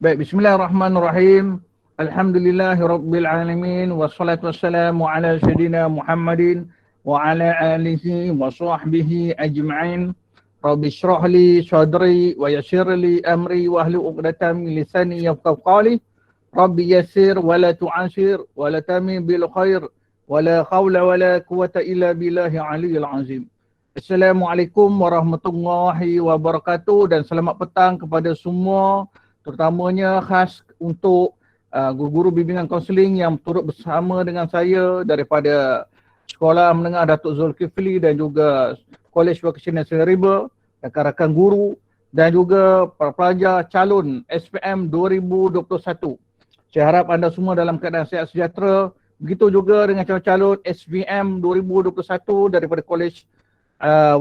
Baik, bismillahirrahmanirrahim. Alhamdulillahirabbil alamin wassalatu wassalamu ala sayidina Muhammadin wa ala alihi wa sahbihi ajma'in. Rabbi shrah li sadri wa yassir li amri wa hlul 'uqdatam min lisani yafqahu qawli. Rabbi yassir wa la tu'assir wa la tamim bil khair wa la haula wa la quwwata illa billahi aliyil azim. Assalamualaikum warahmatullahi wabarakatuh dan selamat petang kepada semua, terutamanya khas untuk guru-guru bimbingan kaunseling yang turut bersama dengan saya daripada Sekolah Menengah Datuk Zulkifli dan juga Kolej Vocational Sdn River, rakan-rakan guru dan juga para pelajar calon SPM 2021. Saya harap anda semua dalam keadaan sihat sejahtera. Begitu juga dengan calon-calon SPM 2021 daripada Kolej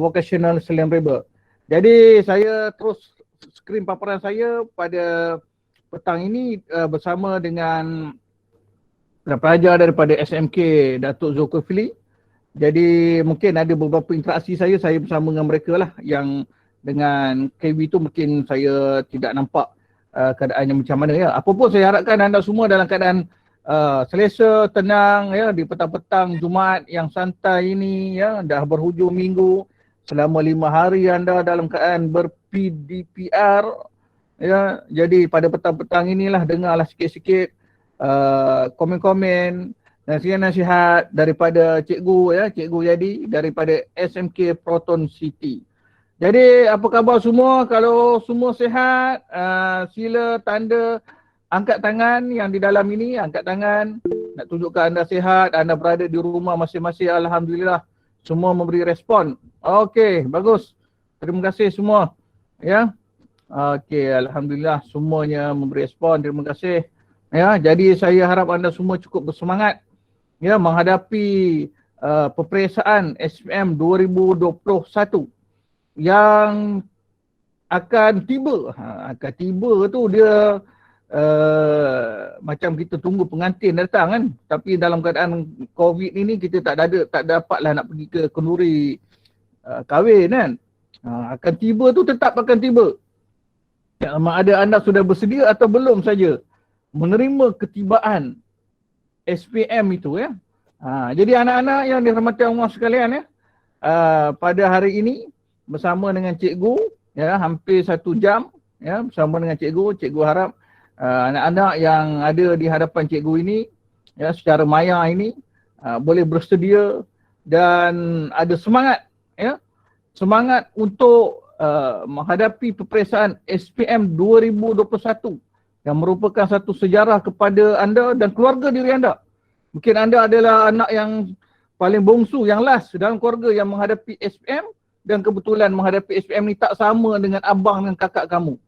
Vocational Sdn River. Jadi saya terus skrin paparan saya pada petang ini bersama dengan pelajar daripada SMK Datuk Zulkifli. Jadi mungkin ada beberapa interaksi saya bersama dengan mereka lah, yang dengan KB tu mungkin saya tidak nampak keadaannya macam mana ya. Apa pun saya harapkan anda semua dalam keadaan selesa, tenang ya di petang-petang Jumaat yang santai ini ya, dah berhujung minggu. Selama 5 hari anda dalam keadaan ber-PDPR ya. Jadi pada petang-petang inilah dengarlah sikit-sikit komen-komen nasihat-nasihat daripada cikgu ya, cikgu Yadi daripada SMK Proton City. Jadi apa khabar semua? Kalau semua sihat, sila tanda angkat tangan yang di dalam ini, angkat tangan nak tunjukkan anda sihat, anda berada di rumah masing-masing. Alhamdulillah semua memberi respon. Okey, bagus. Terima kasih semua. Ya. Okey, alhamdulillah semuanya memberi respon. Terima kasih. Ya, jadi saya harap anda semua cukup bersemangat ya menghadapi peperiksaan SPM 2021 yang akan tiba. Akan tiba tu dia macam kita tunggu pengantin datang kan, tapi dalam keadaan COVID ini kita tak dapatlah nak pergi ke kenduri kahwin kan. Akan tiba tu tetap akan tiba. Sama ada anda sudah bersedia atau belum saja menerima ketibaan SPM itu ya. Jadi anak-anak yang dirahmati Allah sekalian ya, pada hari ini bersama dengan cikgu ya, hampir 1 jam ya bersama dengan cikgu harap anak-anak yang ada di hadapan cikgu ini ya secara maya ini boleh bersedia dan ada semangat ya, semangat untuk menghadapi peperiksaan SPM 2021 yang merupakan satu sejarah kepada anda dan keluarga diri anda. Mungkin anda adalah anak yang paling bongsu, yang last dalam keluarga yang menghadapi SPM, dan kebetulan menghadapi SPM ni tak sama dengan abang dan kakak kamu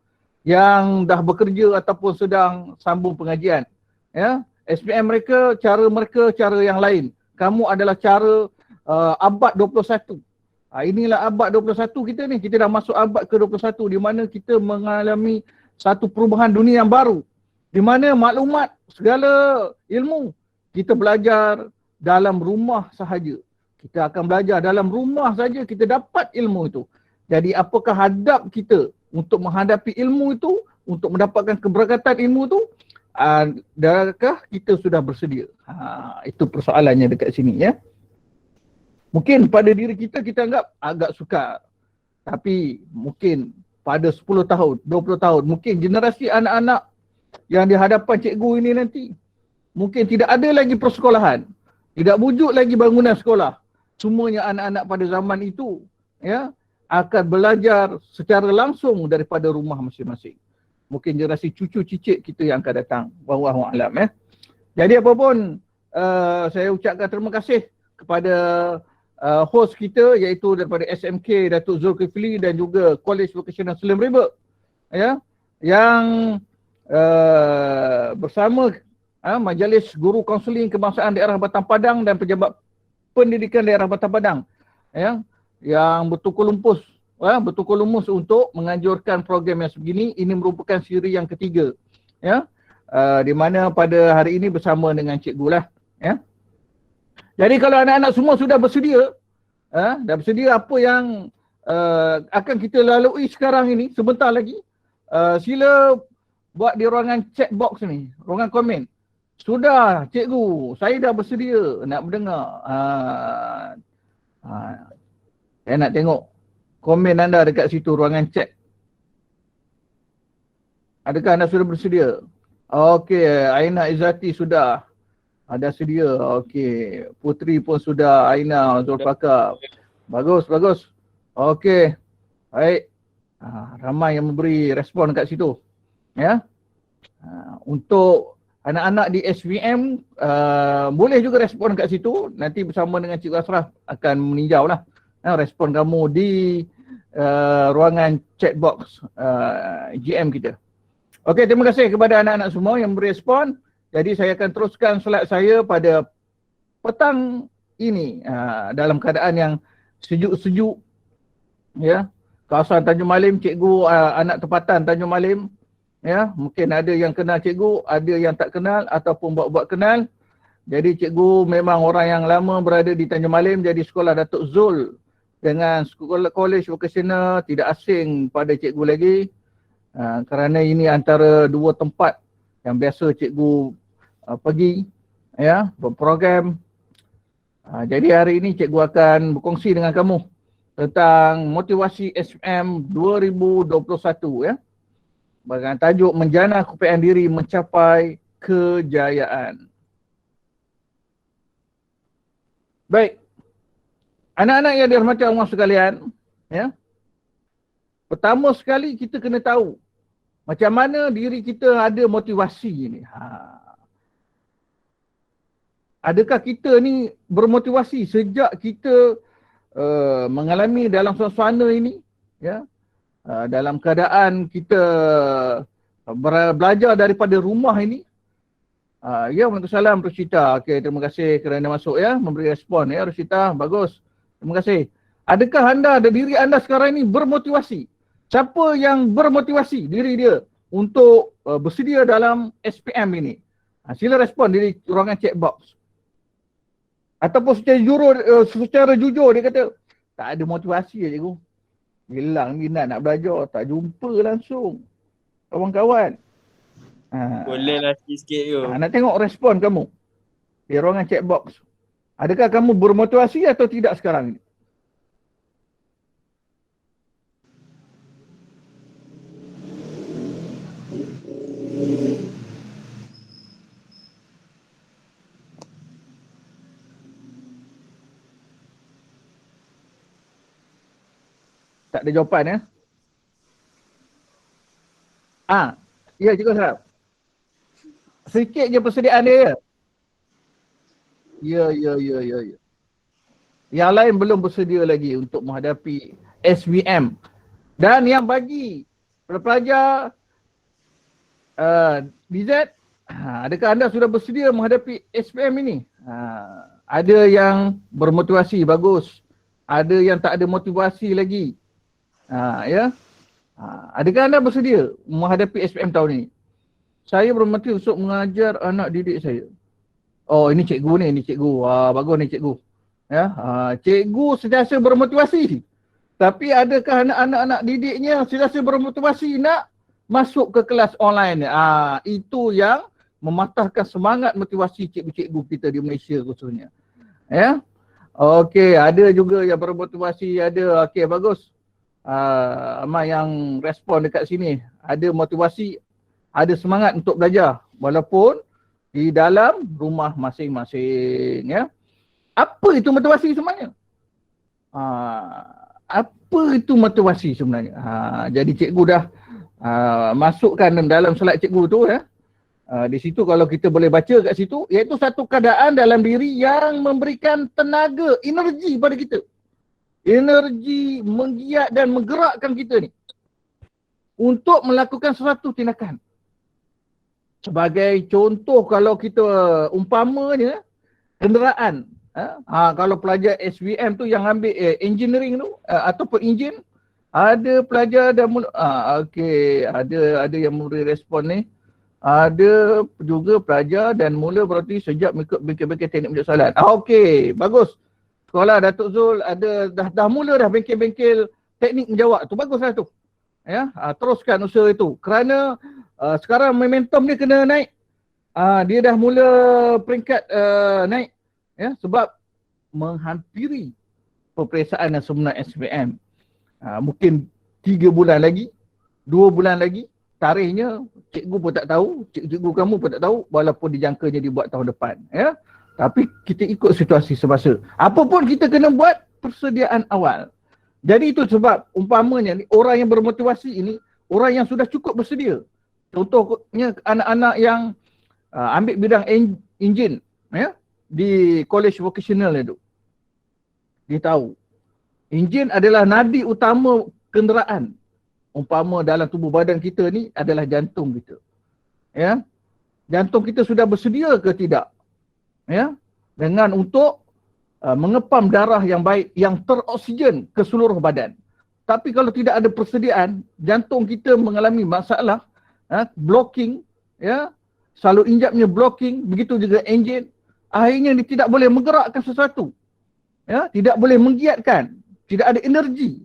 yang dah bekerja ataupun sedang sambung pengajian. Ya, SPM mereka cara yang lain. Kamu adalah cara abad 21. Inilah abad 21 kita ni. Kita dah masuk abad ke-21 di mana kita mengalami satu perubahan dunia yang baru. Di mana maklumat, segala ilmu kita belajar dalam rumah sahaja. Kita akan belajar dalam rumah saja kita dapat ilmu itu. Jadi apakah hadap kita untuk menghadapi ilmu itu, untuk mendapatkan keberkatan ilmu itu? Adakah kita sudah bersedia? Itu persoalannya dekat sini ya. Mungkin pada diri kita anggap agak sukar. Tapi mungkin pada 10 tahun, 20 tahun, mungkin generasi anak-anak yang di hadapan cikgu ini nanti, mungkin tidak ada lagi persekolahan. Tidak wujud lagi bangunan sekolah. Semuanya anak-anak pada zaman itu ya akan belajar secara langsung daripada rumah masing-masing. Mungkin generasi cucu cicit kita yang akan datang. Wallahu a'lam ya. Jadi apapun saya ucapkan terima kasih kepada host kita iaitu daripada SMK Datuk Zulkifli dan juga Kolej Vocational Sdn River ya, yang bersama Majlis Guru Kaunseling Kebangsaan Daerah Batam Padang dan Pejabat Pendidikan Daerah Batam Padang ya, yang bertukar lumus untuk menganjurkan program yang sebegini. Ini merupakan siri yang ketiga ya, di mana pada hari ini bersama dengan cikgu lah ya. Jadi kalau anak-anak semua sudah bersedia, dah bersedia apa yang akan kita lalui sekarang ini sebentar lagi, sila buat di ruangan chat box ni, ruangan komen. Sudah, cikgu, saya dah bersedia nak mendengar. Saya nak tengok komen anda dekat situ, ruangan chat. Adakah anda sudah bersedia? Okey, Aina Izzati sudah. Ada sedia. Okey, Putri pun sudah, Aina, Zulfaqar. Bagus, bagus. Okey, baik. Ramai yang memberi respon kat situ. Ya. Untuk anak-anak di SVM, boleh juga respon kat situ. Nanti bersama dengan Cikgu Asraf akan meninjau lah respon kamu di ruangan chat box GM kita. Okey, terima kasih kepada anak-anak semua yang berespon. Jadi saya akan teruskan slide saya pada petang ini dalam keadaan yang sejuk-sejuk. Ya, kawasan Tanjung Malim, cikgu anak tempatan Tanjung Malim. Ya, mungkin ada yang kenal cikgu, ada yang tak kenal ataupun buat-buat kenal. Jadi cikgu memang orang yang lama berada di Tanjung Malim, jadi sekolah Datuk Zul dengan sekolah college vocational tidak asing pada cikgu lagi. Kerana ini antara dua tempat yang biasa cikgu pergi ya, berprogram. Jadi hari ini cikgu akan berkongsi dengan kamu tentang motivasi SVM 2021 ya. Dengan tajuk menjana keupayaan diri mencapai kejayaan. Baik. Anak-anak yang dirahmati Allah sekalian, ya. Pertama sekali kita kena tahu macam mana diri kita ada motivasi ni. Adakah kita ni bermotivasi sejak kita mengalami dalam suasana ini, ya, dalam keadaan kita belajar daripada rumah ini. Ya, Waalaikumsalam Rosita. Okey, terima kasih kerana masuk ya, memberi respon ya Rosita. Bagus. Terima kasih. Adakah anda dan diri anda sekarang ini bermotivasi? Siapa yang bermotivasi diri dia untuk bersedia dalam SPM ini? Sila respon di ruangan chat box. Ataupun secara jujur dia kata, tak ada motivasi ya cikgu. Hilang minat nak belajar, tak jumpa langsung kawan-kawan. Bolehlah sikit-sikit tu. Nak tengok respon kamu di ruangan chat box. Adakah kamu bermotivasi atau tidak sekarang ini? Tak ada jawapan ya? Ya cikgu Asraf. Sikit je persediaan dia. Ya. Yang lain belum bersedia lagi untuk menghadapi SVM. Dan yang bagi pelajar DZ, adakah anda sudah bersedia menghadapi SVM ini? Ada yang bermotivasi, bagus. Ada yang tak ada motivasi lagi. Ya. Adakah anda bersedia menghadapi SPM tahun ini? Saya bermotivasi untuk mengajar anak didik saya. Oh, ini cikgu ni, ini cikgu. Bagus ni cikgu. Ya, cikgu sentiasa bermotivasi. Tapi adakah anak-anak didiknya sentiasa bermotivasi nak masuk ke kelas online? Itu yang mematahkan semangat motivasi cikgu-cikgu kita di Malaysia khususnya. Ya. Okey, ada juga yang bermotivasi, ada. Okey, bagus. Amal yang respon dekat sini, ada motivasi, ada semangat untuk belajar walaupun di dalam rumah masing-masing ya. Apa itu motivasi sebenarnya? Apa itu motivasi sebenarnya? Jadi cikgu dah masukkan dalam slide cikgu tu ya. Di situ kalau kita boleh baca kat situ, iaitu satu keadaan dalam diri yang memberikan tenaga, energi pada kita. Energi menggiat dan menggerakkan kita ni untuk melakukan sesuatu tindakan. Sebagai contoh, kalau kita umpamanya kenderaan, kalau pelajar SVM tu yang ambil engineering tu ataupun enjin, ada pelajar dah mula, okey, ada yang memberi respon ni. Ada juga pelajar dan mula berarti sejak mengikut bengkel-bengkel teknik menjawab soalan. Okey, bagus. Sekolah Datuk Zul ada dah mula dah bengkel-bengkel teknik menjawab tu. Baguslah tu. ya, teruskan usaha itu. Kerana sekarang momentum dia kena naik. Dia dah mula peringkat naik, ya, sebab menghampiri peperiksaan yang sebenar SPM. Mungkin 3 bulan lagi, 2 bulan lagi, tarikhnya cikgu pun tak tahu, cikgu kamu pun tak tahu, walaupun dijangkanya dibuat tahun depan, ya. Tapi kita ikut situasi semasa. Apa pun kita kena buat persediaan awal. Jadi itu sebab umpamanya ni, orang yang bermotivasi ini orang yang sudah cukup bersedia. Contohnya anak-anak yang ambil bidang enjin, ya, di college vocational itu. Dia tahu enjin adalah nadi utama kenderaan. Umpama dalam tubuh badan kita ni adalah jantung kita. Ya. Jantung kita sudah bersedia ke tidak? Ya. Dengan untuk mengepam darah yang baik, yang teroksigen ke seluruh badan. Tapi kalau tidak ada persediaan, jantung kita mengalami masalah, blocking, ya, salur injapnya blocking, begitu juga enjin. Akhirnya dia tidak boleh menggerakkan sesuatu. Ya, tidak boleh menggiatkan, tidak ada energi.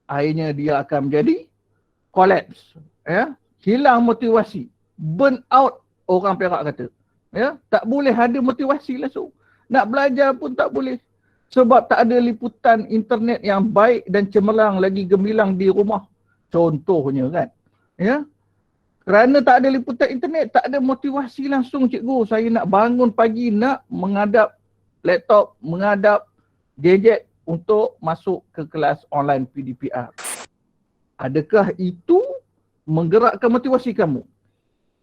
Akhirnya dia akan menjadi collapse, ya, hilang motivasi, burn out orang Perak kata. Ya, tak boleh ada motivasi langsung. Nak belajar pun tak boleh. Sebab tak ada liputan internet yang baik dan cemerlang lagi gemilang di rumah. Contohnya kan. Ya. Kerana tak ada liputan internet, tak ada motivasi langsung cikgu. Saya nak bangun pagi, nak menghadap laptop, menghadap gadget untuk masuk ke kelas online PDPR. Adakah itu menggerakkan motivasi kamu?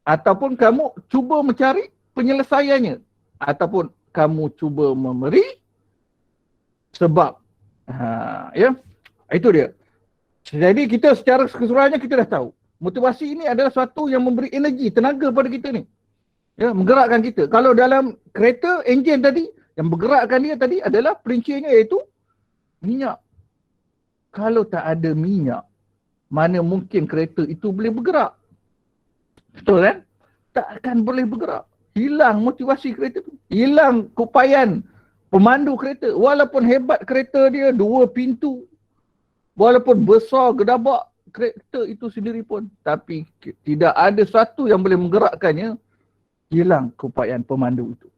Ataupun kamu cuba mencari penyelesaiannya? Ataupun kamu cuba memberi sebab. Ya, itu dia. Jadi kita secara keseluruhannya kita dah tahu. Motivasi ini adalah suatu yang memberi energi, tenaga pada kita ni. Ya, menggerakkan kita. Kalau dalam kereta, enjin tadi, yang bergerakkan dia tadi adalah perinciannya iaitu minyak. Kalau tak ada minyak, mana mungkin kereta itu boleh bergerak? Betul kan? Tak akan boleh bergerak. Hilang motivasi kereta tu. Hilang keupayaan pemandu kereta. Walaupun hebat kereta dia, 2 pintu. Walaupun besar gedabak kereta itu sendiri pun. Tapi tidak ada satu yang boleh menggerakkannya. Hilang keupayaan pemandu itu.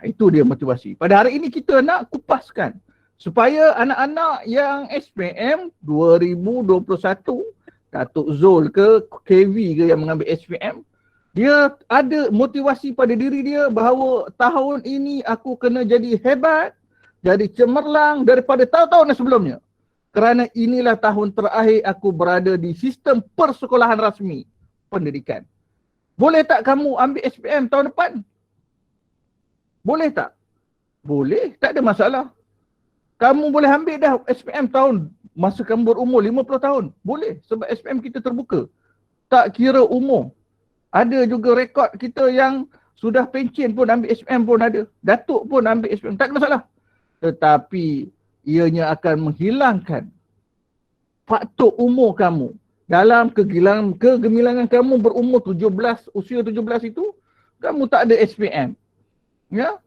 Itu dia motivasi. Pada hari ini kita nak kupaskan. Supaya anak-anak yang SPM 2021, Datuk Zul ke KV ke yang mengambil SPM, dia ada motivasi pada diri dia bahawa tahun ini aku kena jadi hebat, jadi cemerlang daripada tahun-tahun yang sebelumnya. Kerana inilah tahun terakhir aku berada di sistem persekolahan rasmi pendidikan. Boleh tak kamu ambil SPM tahun depan? Boleh tak? Boleh, tak ada masalah. Kamu boleh ambil dah SPM tahun masa kamu berumur 50 tahun. Boleh, sebab SPM kita terbuka. Tak kira umur. Ada juga rekod kita yang sudah pencen pun ambil SPM pun ada. Datuk pun ambil SPM. Tak ada masalah. Tetapi ianya akan menghilangkan faktor umur kamu. Dalam kegemilangan kamu berumur 17, usia 17 itu, kamu tak ada SPM. Ya?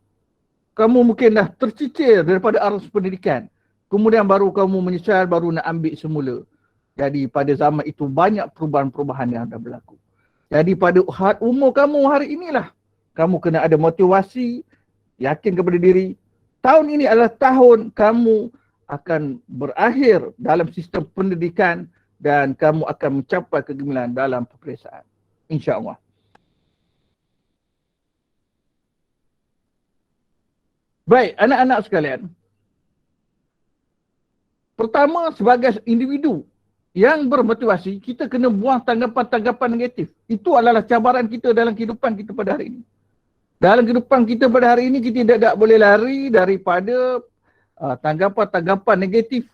Kamu mungkin dah tercicir daripada arus pendidikan. Kemudian baru kamu menyesal, baru nak ambil semula. Jadi pada zaman itu banyak perubahan-perubahan yang dah berlaku. Jadi pada umur kamu hari inilah, kamu kena ada motivasi, yakin kepada diri. Tahun ini adalah tahun kamu akan berakhir dalam sistem pendidikan dan kamu akan mencapai kegemilangan dalam peperiksaan. InsyaAllah. Baik, anak-anak sekalian. Pertama, sebagai individu yang bermotivasi, kita kena buang tanggapan-tanggapan negatif. Itu adalah cabaran kita dalam kehidupan kita pada hari ini. Dalam kehidupan kita pada hari ini, kita tidak boleh lari daripada tanggapan-tanggapan negatif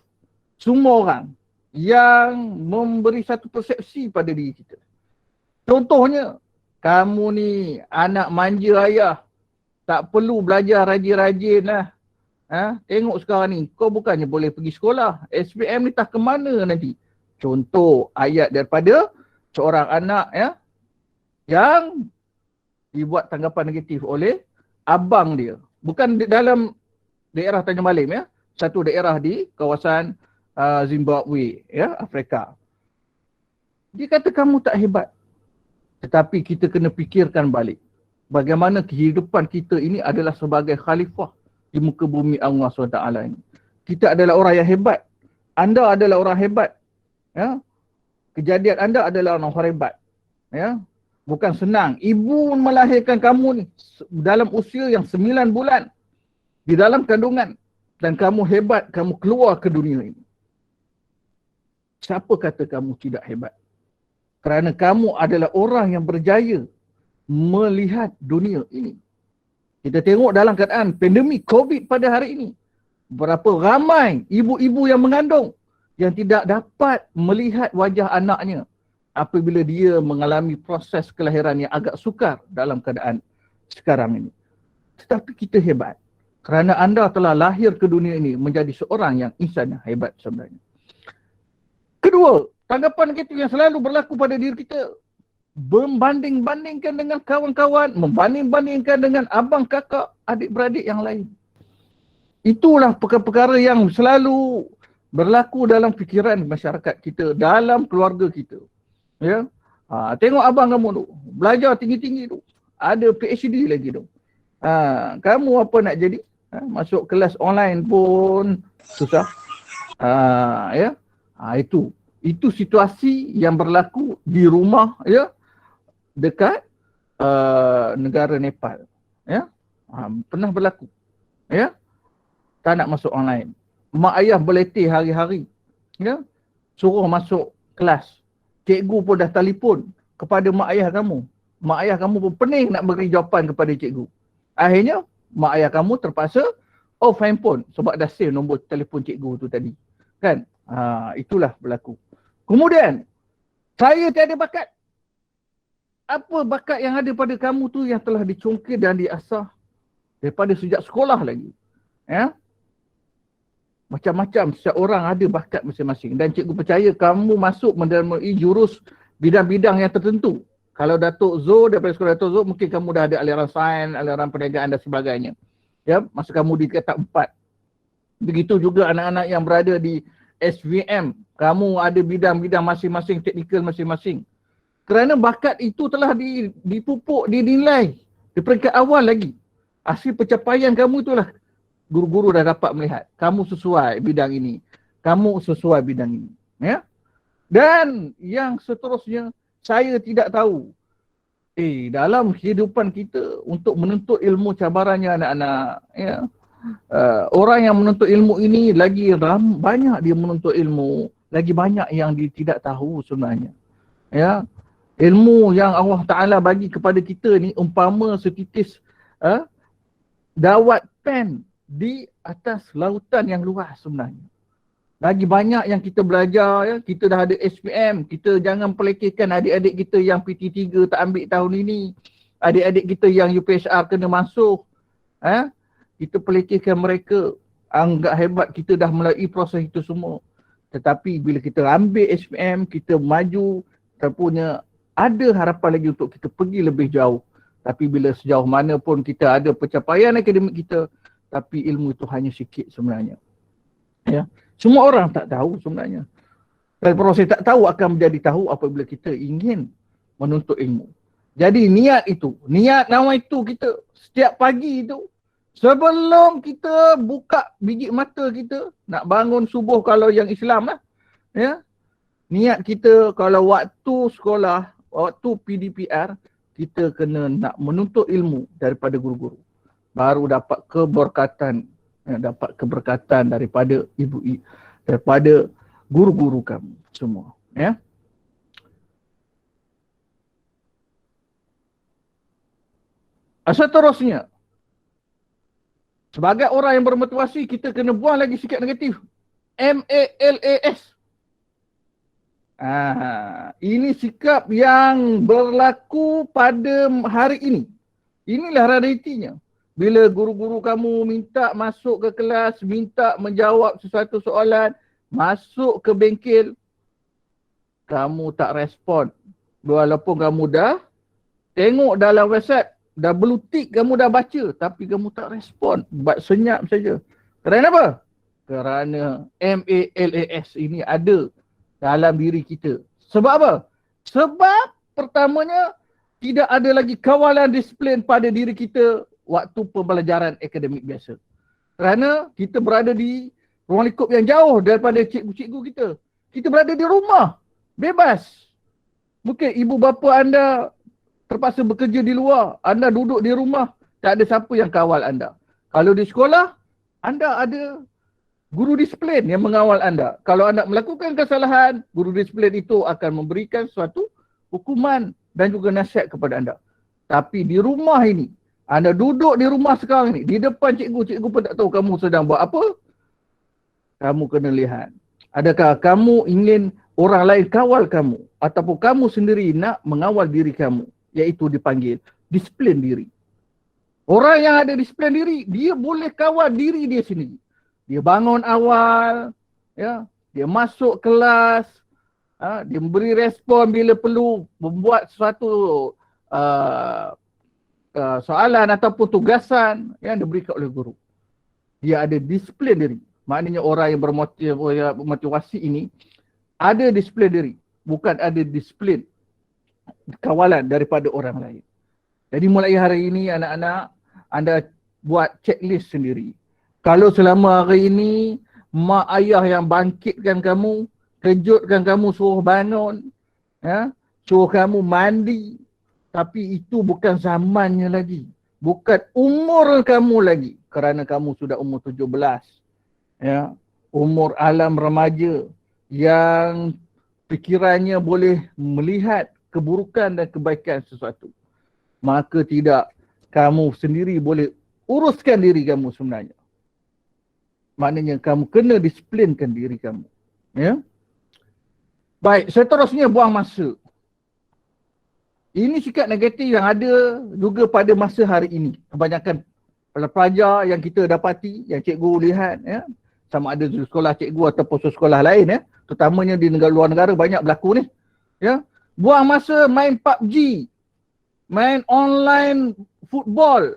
semua orang yang memberi satu persepsi pada diri kita. Contohnya, kamu ni anak manja ayah, tak perlu belajar rajin-rajin lah. Tengok sekarang ni, kau bukannya boleh pergi sekolah. SPM ni tak ke mana nanti. Contoh ayat daripada seorang anak ya yang dibuat tanggapan negatif oleh abang dia. Bukan dalam daerah Tanjung Malim ya, satu daerah di kawasan Zimbabwe ya, Afrika. Dia kata kamu tak hebat. Tetapi kita kena fikirkan balik. Bagaimana kehidupan kita ini adalah sebagai khalifah di muka bumi Allah SWT ini. Kita adalah orang yang hebat. Anda adalah orang hebat. Ya? Kejadian anda adalah orang hebat. Ya? Bukan senang. Ibu melahirkan kamu ni dalam usia yang 9 bulan. Di dalam kandungan. Dan kamu hebat, kamu keluar ke dunia ini. Siapa kata kamu tidak hebat? Kerana kamu adalah orang yang berjaya melihat dunia ini. Kita tengok dalam keadaan pandemik COVID pada hari ini. Berapa ramai ibu-ibu yang mengandung yang tidak dapat melihat wajah anaknya apabila dia mengalami proses kelahiran yang agak sukar dalam keadaan sekarang ini. Tetapi kita hebat. Kerana anda telah lahir ke dunia ini menjadi seorang yang insan yang hebat sebenarnya. Kedua, tanggapan kita yang selalu berlaku pada diri kita, membanding-bandingkan dengan kawan-kawan, membanding-bandingkan dengan abang, kakak, adik-beradik yang lain. Itulah perkara-perkara yang selalu berlaku dalam fikiran masyarakat kita, dalam keluarga kita. Ya? Tengok abang kamu tu, belajar tinggi-tinggi tu, ada PhD lagi tu. Kamu apa nak jadi? Masuk kelas online pun susah. Ya? Itu situasi yang berlaku di rumah, ya, dekat negara Nepal. Ya? Pernah berlaku. Ya? Tak nak masuk online. Mak ayah berletih hari-hari. Ya? Suruh masuk kelas. Cikgu pun dah telefon kepada mak ayah kamu. Mak ayah kamu pun pening nak beri jawapan kepada cikgu. Akhirnya, mak ayah kamu terpaksa off handphone sebab dah save nombor telefon cikgu tu tadi. Kan? Itulah berlaku. Kemudian, saya tiada bakat. Apa bakat yang ada pada kamu tu yang telah dicongkir dan diasah daripada sejak sekolah lagi? Ya? Macam-macam, setiap orang ada bakat masing-masing. Dan cikgu percaya kamu masuk menerima jurus bidang-bidang yang tertentu. Kalau Datuk Zo, daripada sekolah Datuk Zo, mungkin kamu dah ada aliran sains, aliran perniagaan dan sebagainya. Ya, masa kamu di tingkatan 4. Begitu juga anak-anak yang berada di SVM. Kamu ada bidang-bidang masing-masing, teknikal masing-masing. Kerana bakat itu telah dipupuk, dinilai di peringkat awal lagi. Hasil pencapaian kamu itulah guru-guru dah dapat melihat. Kamu sesuai bidang ini. Kamu sesuai bidang ini. Ya? Dan yang seterusnya, saya tidak tahu. Dalam kehidupan kita untuk menuntut ilmu cabarannya anak-anak. Ya? Orang yang menuntut ilmu ini lagi banyak dia menuntut ilmu. Lagi banyak yang dia tidak tahu sebenarnya. Ya? Ilmu yang Allah Ta'ala bagi kepada kita ni umpama setitis dawat pen di atas lautan yang luas sebenarnya. Lagi banyak yang kita belajar, ya. Kita dah ada SPM, kita jangan pelekehkan adik-adik kita yang PT3 tak ambil tahun ini. Adik-adik kita yang UPSR kena masuk. Kita pelekehkan mereka, anggap hebat kita dah melalui proses itu semua. Tetapi bila kita ambil SPM, kita maju, kita punya ada harapan lagi untuk kita pergi lebih jauh. Tapi bila sejauh mana pun kita ada pencapaian akademik kita, tapi ilmu itu hanya sikit sebenarnya. Ya. Semua orang tak tahu sebenarnya. Dan proses tak tahu akan menjadi tahu apabila kita ingin menuntut ilmu. Jadi niat itu, niat nama itu kita setiap pagi itu, sebelum kita buka biji mata kita, nak bangun subuh kalau yang Islam lah. Ya. Niat kita kalau waktu sekolah, waktu PDPR, kita kena nak menuntut ilmu daripada guru-guru. Baru dapat keberkatan, dapat keberkatan daripada daripada guru-guru kamu semua. Ya. Seterusnya, sebagai orang yang bermotivasi, kita kena buang lagi sikit negatif. MALAS. Ini sikap yang berlaku pada hari ini. Inilah realitinya. Bila guru-guru kamu minta masuk ke kelas, minta menjawab sesuatu soalan, masuk ke bengkel, kamu tak respon. Walaupun kamu dah tengok dalam WhatsApp, dah blue tick, kamu dah baca, tapi kamu tak respon. Buat senyap saja. Kerana apa? Kerana MALAS ini ada dalam diri kita. Sebab apa? Sebab pertamanya tidak ada lagi kawalan disiplin pada diri kita waktu pembelajaran akademik biasa. Kerana kita berada di ruang lingkup yang jauh daripada cikgu-cikgu kita. Kita berada di rumah, bebas. Mungkin ibu bapa anda terpaksa bekerja di luar, anda duduk di rumah, tak ada siapa yang kawal anda. Kalau di sekolah, anda ada guru disiplin yang mengawal anda. Kalau anda melakukan kesalahan, guru disiplin itu akan memberikan suatu hukuman dan juga nasihat kepada anda. Tapi di rumah ini, anda duduk di rumah sekarang ni, di depan cikgu, cikgu pun tak tahu kamu sedang buat apa. Kamu kena lihat. Adakah kamu ingin orang lain kawal kamu? Ataupun kamu sendiri nak mengawal diri kamu? Iaitu dipanggil disiplin diri. Orang yang ada disiplin diri, dia boleh kawal diri dia sendiri. Dia bangun awal, ya, dia masuk kelas, dia memberi respon bila perlu, membuat sesuatu soalan ataupun tugasan yang diberikan oleh guru. Dia ada disiplin diri. Maknanya orang yang bermotivasi ini ada disiplin diri. Bukan ada disiplin kawalan daripada orang lain. Jadi mulai hari ini anak-anak, anda buat checklist sendiri. Kalau selama hari ini mak ayah yang bangkitkan kamu, kejutkan kamu, suruh bangun, ya, suruh kamu mandi, tapi itu bukan zamannya lagi. Bukan umur kamu lagi. Kerana kamu sudah umur 17. Ya, umur alam remaja yang fikirannya boleh melihat keburukan dan kebaikan sesuatu. Maka tidak, kamu sendiri boleh uruskan diri kamu sebenarnya. Maknanya kamu kena disiplinkan diri kamu. Ya. Baik, seterusnya buang masa. Ini sikap negatif yang ada juga pada masa hari ini. Kebanyakan pelajar yang kita dapati, yang cikgu lihat, ya, sama ada di sekolah cikgu ataupun sekolah lain, ya, terutamanya di luar negara banyak berlaku ni. Ya. Buang masa main PUBG, main online football,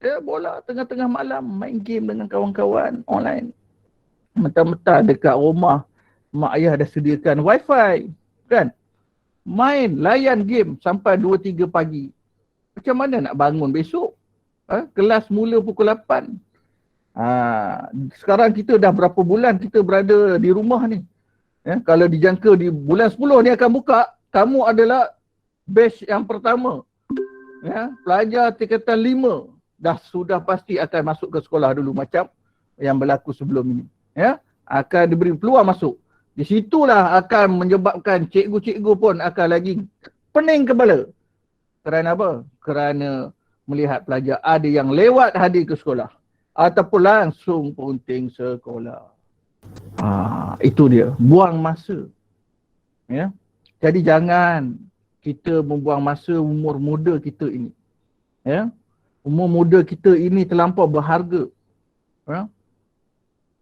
ya, bola tengah-tengah malam, main game dengan kawan-kawan online. Mentah-mentah dekat rumah, mak ayah dah sediakan wifi, kan? Main, layan game sampai 2-3 pagi. Macam mana nak bangun besok? Kelas mula pukul 8. Sekarang kita dah berapa bulan kita berada di rumah ni. Ya, kalau dijangka di bulan 10 ni akan buka, kamu adalah batch yang pertama. Ya, pelajar tingkatan 5 dah sudah pasti akan masuk ke sekolah dulu macam yang berlaku sebelum ini. Ya, akan diberi peluang masuk. Di situlah akan menyebabkan cikgu-cikgu pun akan lagi pening kepala. Kerana apa? Kerana melihat pelajar ada yang lewat hadir ke sekolah ataupun langsung punting sekolah. Itu dia, buang masa. Ya. Jadi jangan kita membuang masa umur muda kita ini. Ya. Umur muda kita ini terlampau berharga. Ya.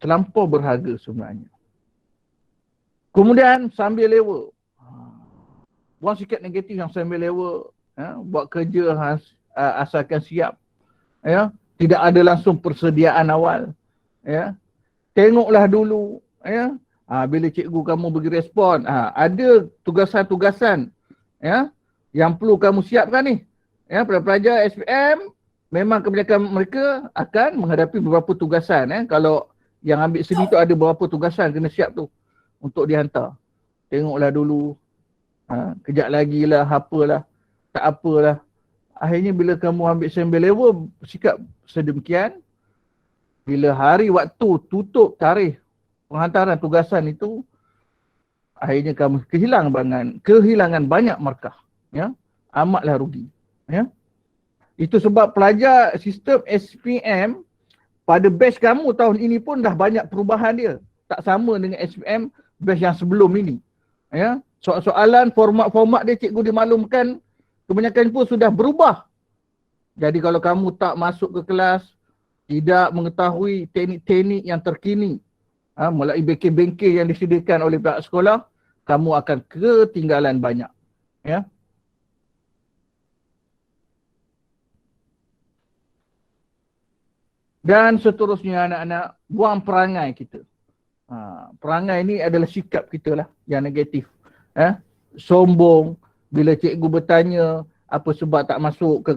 Terlampau berharga sebenarnya. Kemudian sambil lewa. Buang sikap negatif yang sambil lewa. Ya, buat kerja asalkan siap. Ya, tidak ada langsung persediaan awal. Ya, tengoklah dulu. Ya, bila cikgu kamu bagi respon, ada tugasan-tugasan, ya, yang perlu kamu siapkan ni. Ya, pelajar SPM memang kebanyakan mereka akan menghadapi beberapa tugasan. Kalau yang ambil seni tu ada beberapa tugasan kena siap tu untuk dihantar. Tengoklah dulu. Kejap lagi lah, apalah. Tak apalah. Akhirnya bila kamu ambil sambil level, sikap sedemikian, bila hari waktu tutup tarikh penghantaran tugasan itu, akhirnya kamu kehilangan banyak markah. Ya? Amatlah rugi. Ya? Itu sebab pelajar sistem SPM pada batch kamu tahun ini pun dah banyak perubahan dia. Tak sama dengan SPM batch yang sebelum ini. Ya, soalan, format dia cikgu dimaklumkan, kebanyakan pun sudah berubah. Jadi kalau kamu tak masuk ke kelas, tidak mengetahui teknik-teknik yang terkini, mulai bengkel-bengkel yang disediakan oleh pihak sekolah, kamu akan ketinggalan banyak. Ya. Dan seterusnya anak-anak, buang perangai kita. Perangai ni adalah sikap kita lah yang negatif. sombong. Bila cikgu bertanya apa sebab tak masuk ke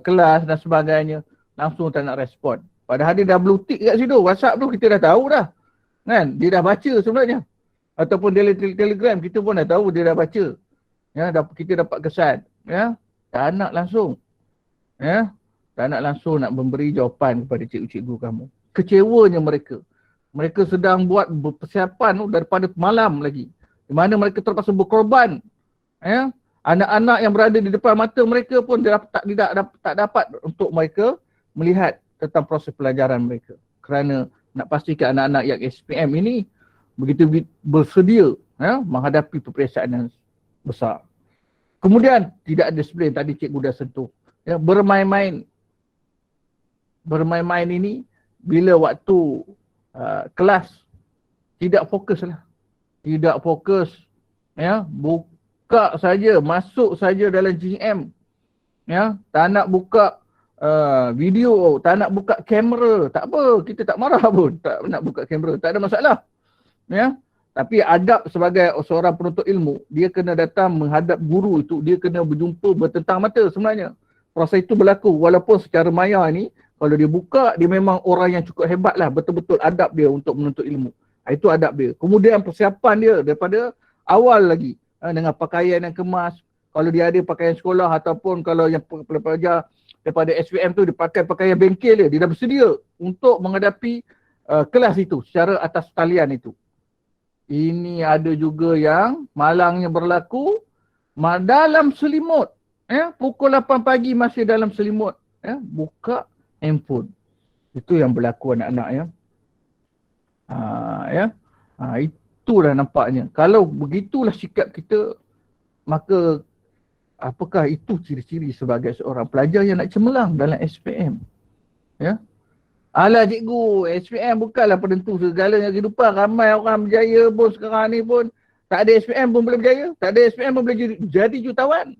kelas dan sebagainya, langsung tak nak respon. Padahal dia dah blue tick kat situ. WhatsApp tu kita dah tahu dah. Kan? Dia dah baca sebenarnya. Ataupun Telegram kita pun dah tahu dia dah baca. Ya, kita dapat kesan. Ya, tak nak langsung. Ya, tak nak langsung nak memberi jawapan kepada cikgu-cikgu kamu. Kecewanya mereka. Mereka sedang buat persiapan daripada malam lagi. Di mana mereka terpaksa berkorban. Ya, anak-anak yang berada di depan mata mereka pun tak dapat untuk mereka melihat tentang proses pelajaran mereka. Kerana nak pastikan anak-anak yang SPM ini begitu bersedia menghadapi peperiksaan yang besar. Kemudian tidak ada disiplin, tadi cikgu dah sentuh. Ya, bermain-main. Bermain-main ini bila waktu kelas tidak fokus lah. Tidak fokus. Ya, buka saja, masuk saja dalam GM. Ya, tak nak buka video, tak nak buka kamera. Tak apa, kita tak marah pun. Tak nak buka kamera, tak ada masalah. Ya, tapi adab sebagai seorang penuntut ilmu, dia kena datang menghadap guru itu, dia kena berjumpa bertentang mata sebenarnya. Proses itu berlaku walaupun secara maya ni, kalau dia buka, dia memang orang yang cukup hebat lah, betul-betul adab dia untuk menuntut ilmu. Itu adab dia. Kemudian persiapan dia daripada awal lagi, dengan pakaian yang kemas, kalau dia ada pakaian sekolah ataupun kalau yang pelajar daripada SPM tu dia pakai pakaian bengkel dia dah bersedia untuk menghadapi kelas itu secara atas talian itu. Ini ada juga yang malangnya berlaku dalam selimut. Ya, pukul 8 pagi masih dalam selimut. Ya, buka handphone. Itu yang berlaku anak-anak ya. Itulah nampaknya. Kalau begitulah sikap kita, maka apakah itu ciri-ciri sebagai seorang pelajar yang nak cemerlang dalam SPM? Ya. Alah cikgu, SPM bukanlah penentu segalanya kehidupan. Ramai orang berjaya pun sekarang ni pun tak ada SPM pun boleh berjaya. Tak ada SPM pun boleh jadi jutawan.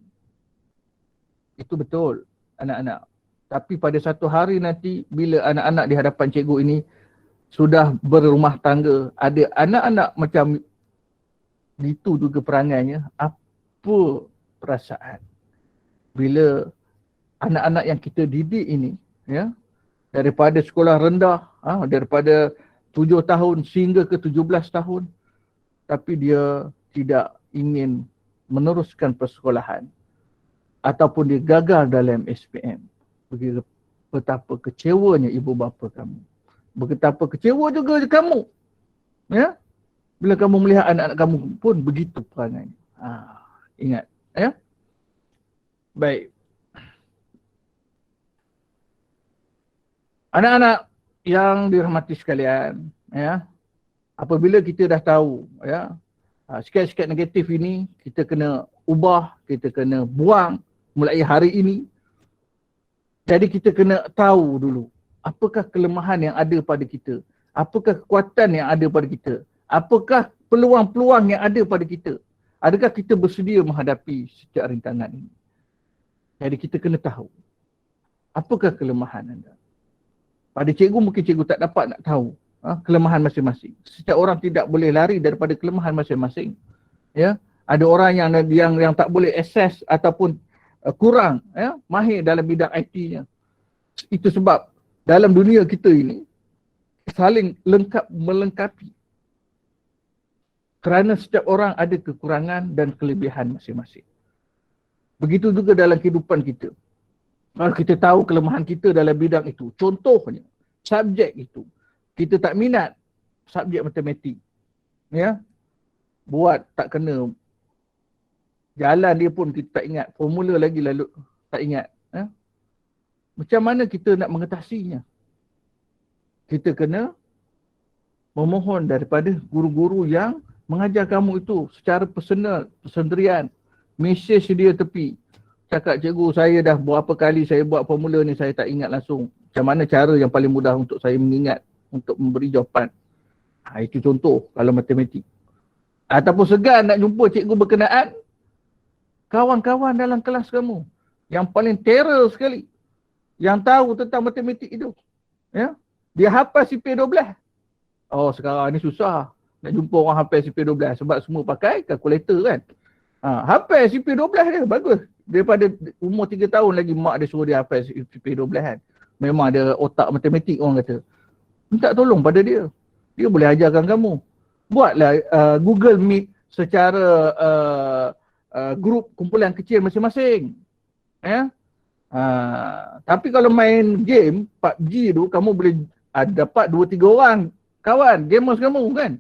Itu betul anak-anak. Tapi pada satu hari nanti bila anak-anak di hadapan cikgu ini sudah berumah tangga, ada anak-anak macam itu juga perangainya, apa perasaan bila anak-anak yang kita didik ini ya, daripada sekolah rendah, daripada 7 tahun sehingga ke 17 tahun, tapi dia tidak ingin meneruskan persekolahan ataupun dia gagal dalam SPM. Betapa kecewanya ibu bapa kamu. Betapa kecewa juga kamu. Ya? Bila kamu melihat anak-anak kamu pun begitu perangai. Ingat. Ya? Baik. Anak-anak yang dirahmati sekalian, ya, apabila kita dah tahu, ya, sikap-sikap negatif ini kita kena ubah, kita kena buang mulai hari ini. Jadi kita kena tahu dulu, apakah kelemahan yang ada pada kita, apakah kekuatan yang ada pada kita, apakah peluang-peluang yang ada pada kita. Adakah kita bersedia menghadapi setiap rintangan ini? Jadi kita kena tahu, apakah kelemahan anda. Pada cikgu mungkin cikgu tak dapat nak tahu kelemahan masing-masing. Setiap orang tidak boleh lari daripada kelemahan masing-masing. Ya, ada orang yang tak boleh akses ataupun kurang mahir dalam bidang IT-nya. Itu sebab dalam dunia kita ini saling melengkapi. Kerana setiap orang ada kekurangan dan kelebihan masing-masing. Begitu juga dalam kehidupan kita. Kalau kita tahu kelemahan kita dalam bidang itu, contohnya subjek itu, kita tak minat subjek matematik, ya, buat tak kena, jalan dia pun kita tak ingat, formula lagi lalu tak ingat. Ya. Macam mana kita nak mengatasinya? Kita kena memohon daripada guru-guru yang mengajar kamu itu secara personal, persendirian, mesej dia tepi. Cakap cikgu, saya dah berapa kali saya buat formula ni, saya tak ingat langsung. Macam mana cara yang paling mudah untuk saya mengingat, untuk memberi jawapan. Itu contoh kalau matematik. Ataupun segan nak jumpa cikgu berkenaan, kawan-kawan dalam kelas kamu yang paling terror sekali, yang tahu tentang matematik itu. Ya? Dia hafal CP12. Oh, sekarang ni susah nak jumpa orang hafal CP12 sebab semua pakai kalkulator kan. Hafal CP12 dia, bagus. Daripada umur 3 tahun lagi mak dia suruh dia hafal CP12 kan. Memang dia otak matematik orang kata. Minta tolong pada dia. Dia boleh ajarkan kamu. Buatlah Google Meet secara grup kumpulan kecil masing-masing. Ya. Tapi kalau main game PUBG tu kamu boleh dapat 2-3 orang kawan, gamers kamu kan.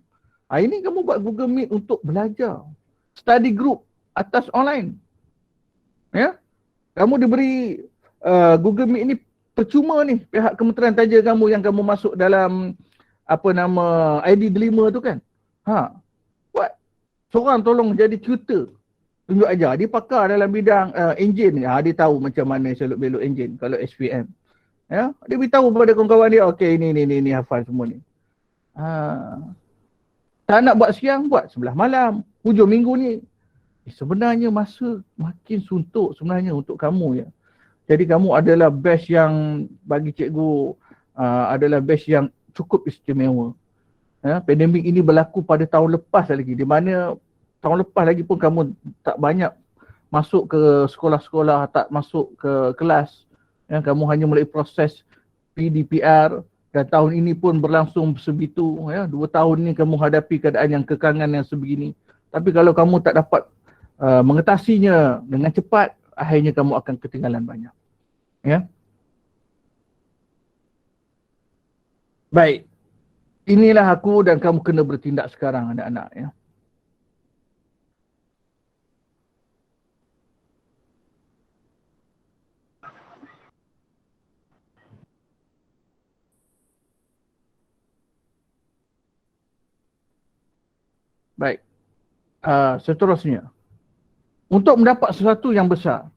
Ini kamu buat Google Meet untuk belajar. Study group atas online. Ya. Kamu diberi Google Meet ni percuma ni, pihak Kementerian Taja kamu yang kamu masuk dalam apa nama ID Delima tu kan. Buat seorang tolong jadi tutor. Tunjuk ajar. Dia pakar dalam bidang engine. Dia tahu macam mana selok belok engine kalau SPM. Ya, dia beritahu kepada kawan-kawan dia, okey ini hafal semua ni. Tak nak buat siang, buat sebelah malam, hujung minggu ni. Sebenarnya masa makin suntuk sebenarnya untuk kamu ya. Jadi kamu adalah batch yang bagi cikgu adalah batch yang cukup istimewa. Ya, pandemik ini berlaku pada tahun lepas lagi, di mana tahun lepas lagi pun kamu tak banyak masuk ke sekolah-sekolah, tak masuk ke kelas. Ya, kamu hanya melalui proses PDPR dan tahun ini pun berlangsung sebegitu. Ya, 2 tahun ni kamu hadapi keadaan yang kekangan yang sebegini. Tapi kalau kamu tak dapat mengatasinya dengan cepat, akhirnya kamu akan ketinggalan banyak. Ya. Baik. Inilah aku dan kamu kena bertindak sekarang anak-anak ya. Baik. Seterusnya. Untuk mendapat sesuatu yang besar,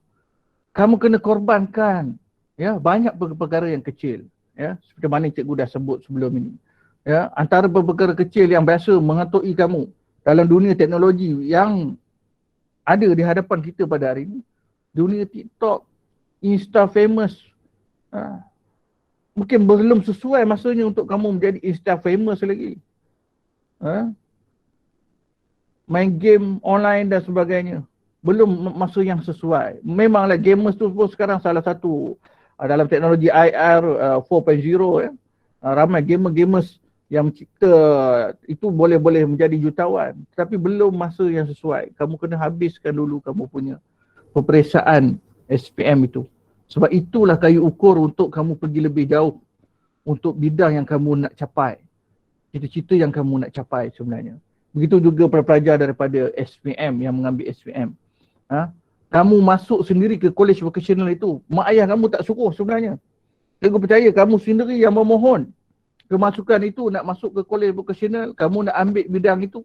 kamu kena korbankan ya banyak perkara yang kecil ya, seperti mana cikgu dah sebut sebelum ini. Ya, antara perkara kecil yang biasa menghantui kamu dalam dunia teknologi yang ada di hadapan kita pada hari ini, dunia TikTok, Insta famous. Mungkin belum sesuai masanya untuk kamu menjadi Insta famous lagi. Main game online dan sebagainya. Belum masa yang sesuai. Memanglah gamers tu pun sekarang salah satu dalam teknologi IR 4.0 ya. Ramai gamers yang mencipta itu boleh menjadi jutawan. Tapi belum masa yang sesuai. Kamu kena habiskan dulu kamu punya peperiksaan SPM itu. Sebab itulah kayu ukur untuk kamu pergi lebih jauh untuk bidang yang kamu nak capai. Cita-cita yang kamu nak capai sebenarnya. Begitu juga para pelajar daripada SPM yang mengambil SPM. Kamu masuk sendiri ke college vocational itu, mak ayah kamu tak suruh sebenarnya. Cikgu percaya kamu sendiri yang memohon kemasukan itu, nak masuk ke college vocational, kamu nak ambil bidang itu.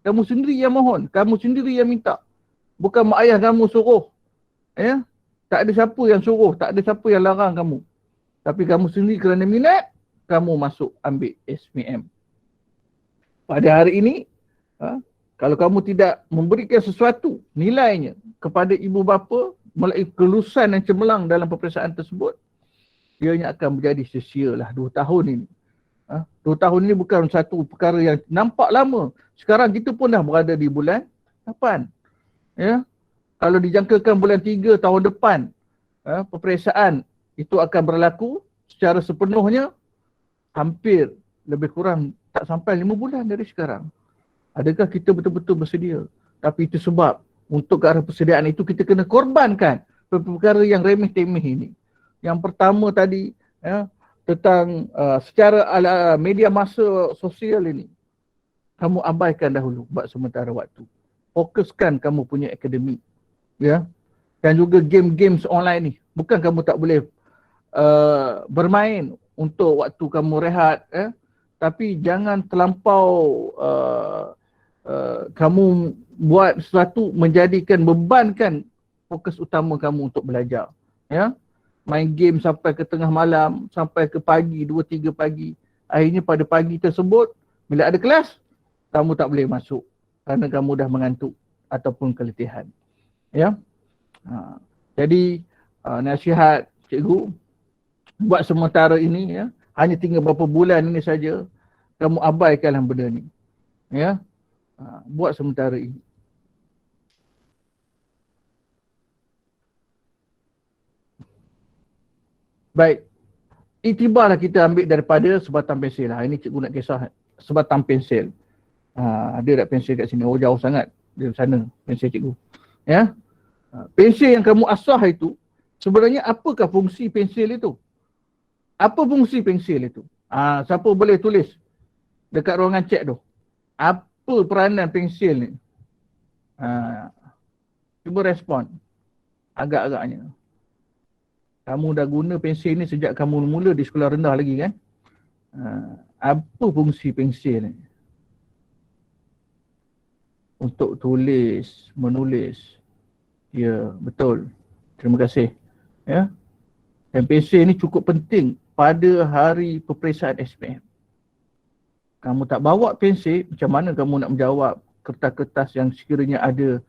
Kamu sendiri yang mohon, kamu sendiri yang minta. Bukan mak ayah kamu suruh. Ya? Tak ada siapa yang suruh, tak ada siapa yang larang kamu. Tapi kamu sendiri kerana minat, kamu masuk ambil SPM. Pada hari ini, kalau kamu tidak memberikan sesuatu nilainya kepada ibu bapa melalui kelulusan yang cemerlang dalam peperiksaan tersebut, ianya akan menjadi sia-sialah 2 tahun ini. 2 tahun ini bukan satu perkara yang nampak lama. Sekarang kita pun dah berada di bulan 8. Ya? Kalau dijangkakan bulan 3 tahun depan, peperiksaan itu akan berlaku secara sepenuhnya, hampir lebih kurang tak sampai 5 bulan dari sekarang. Adakah kita betul-betul bersedia? Tapi itu sebab untuk ke arah persediaan itu kita kena korbankan perkara yang remeh-temeh ini. Yang pertama tadi tentang secara media masa sosial ini, kamu abaikan dahulu buat sementara waktu. Fokuskan kamu punya akademik. Ya. Dan juga game-games online ni. Bukan kamu tak boleh bermain untuk waktu kamu rehat. Tapi jangan terlampau kamu buat sesuatu menjadikan bebankan fokus utama kamu untuk belajar. Ya. Main game sampai ke tengah malam, sampai ke pagi, 2-3 pagi. Akhirnya pada pagi tersebut, bila ada kelas, kamu tak boleh masuk kerana kamu dah mengantuk ataupun keletihan. Ya. Jadi nasihat cikgu, buat sementara ini ya, hanya tinggal beberapa bulan ini saja, kamu abaikanlah benda ni. Ya. Buat sementara ini. Baik. Iktibarlah kita ambil daripada sebatang pensil lah. Ini cikgu nak kisah sebatang pensil. Ada tak pensil kat sini? Oh, jauh sangat. Di sana pensil cikgu. Ya. Pensil yang kamu asah itu, sebenarnya apakah fungsi pensil itu? Apa fungsi pensil itu? Siapa boleh tulis dekat ruangan chat tu? Apa peranan pensil ni? Cuba respon. Agak-agaknya. Kamu dah guna pensil ni sejak kamu mula di sekolah rendah lagi kan? Apa fungsi pensil ni? Untuk tulis, menulis. Ya, betul. Terima kasih. Ya. Dan pensil ni cukup penting pada hari peperiksaan SPM. Kamu tak bawa pensil, macam mana kamu nak menjawab kertas-kertas yang sekiranya ada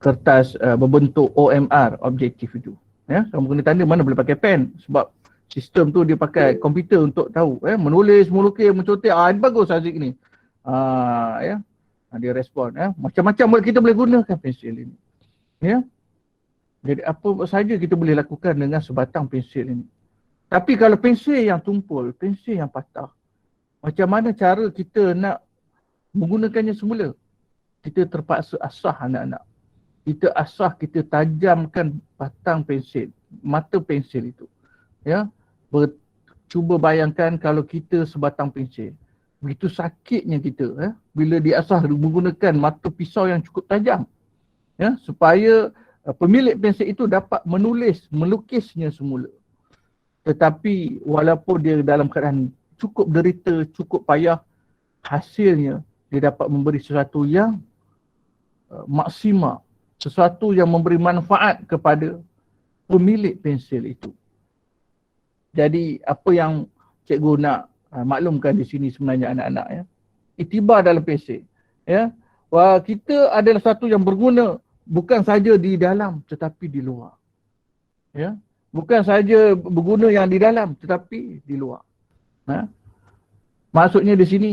kertas berbentuk OMR, objektif itu. Ya, kamu kena tanda mana boleh pakai pen sebab sistem tu dia pakai komputer untuk tahu menulis, melukis, mencotek. Ini bagus Aziz ni. Ya. Dia respon macam-macam kita boleh gunakan pensil ini. Ya. Jadi apa saja kita boleh lakukan dengan sebatang pensil ini. Tapi kalau pensil yang tumpul, pensil yang patah, macam mana cara kita nak menggunakannya semula? Kita terpaksa asah anak-anak. Kita asah, kita tajamkan batang pensil, mata pensil itu. Ya, cuba bayangkan kalau kita sebatang pensil. Begitu sakitnya kita bila diasah menggunakan mata pisau yang cukup tajam. Ya, supaya pemilik pensil itu dapat menulis, melukisnya semula. Tetapi walaupun dia dalam keadaan cukup derita, cukup payah, hasilnya dia dapat memberi sesuatu yang maksimal. Sesuatu yang memberi manfaat kepada pemilik pensil itu. Jadi apa yang cikgu nak maklumkan di sini sebenarnya anak-anak ya. Iktibar dalam pensil. Ya. Wah, kita adalah satu yang berguna bukan saja di dalam tetapi di luar. Ya. Bukan saja berguna yang di dalam tetapi di luar. Maksudnya di sini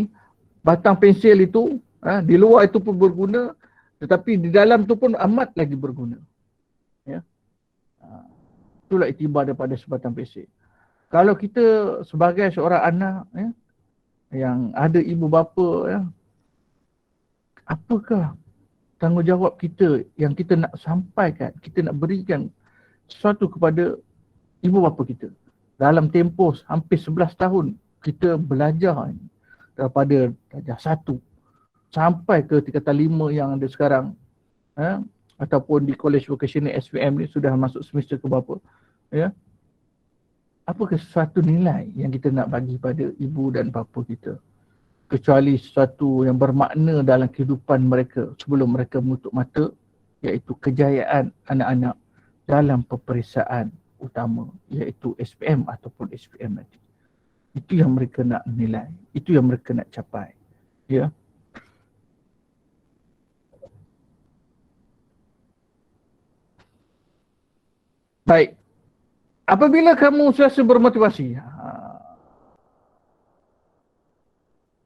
batang pensil itu di luar itu pun berguna, tetapi di dalam tu pun amat lagi berguna. Ya. Itulah iktibar daripada sebatang pensil. Kalau kita sebagai seorang anak yang ada ibu bapa apakah tanggungjawab kita yang kita nak sampaikan, kita nak berikan sesuatu kepada ibu bapa kita. Dalam tempoh hampir 11 tahun kita belajar daripada darjah 1 sampai ke tingkatan 5 yang ada sekarang ataupun di College Vocational SPM ni sudah masuk semester ke berapa ya. Apakah sesuatu nilai yang kita nak bagi pada ibu dan bapa kita kecuali sesuatu yang bermakna dalam kehidupan mereka sebelum mereka menutup mata, iaitu kejayaan anak-anak dalam peperiksaan utama iaitu SPM ataupun SPM nanti. Itu yang mereka nak nilai, itu yang mereka nak capai. Ya. Baik. Apabila kamu rasa bermotivasi,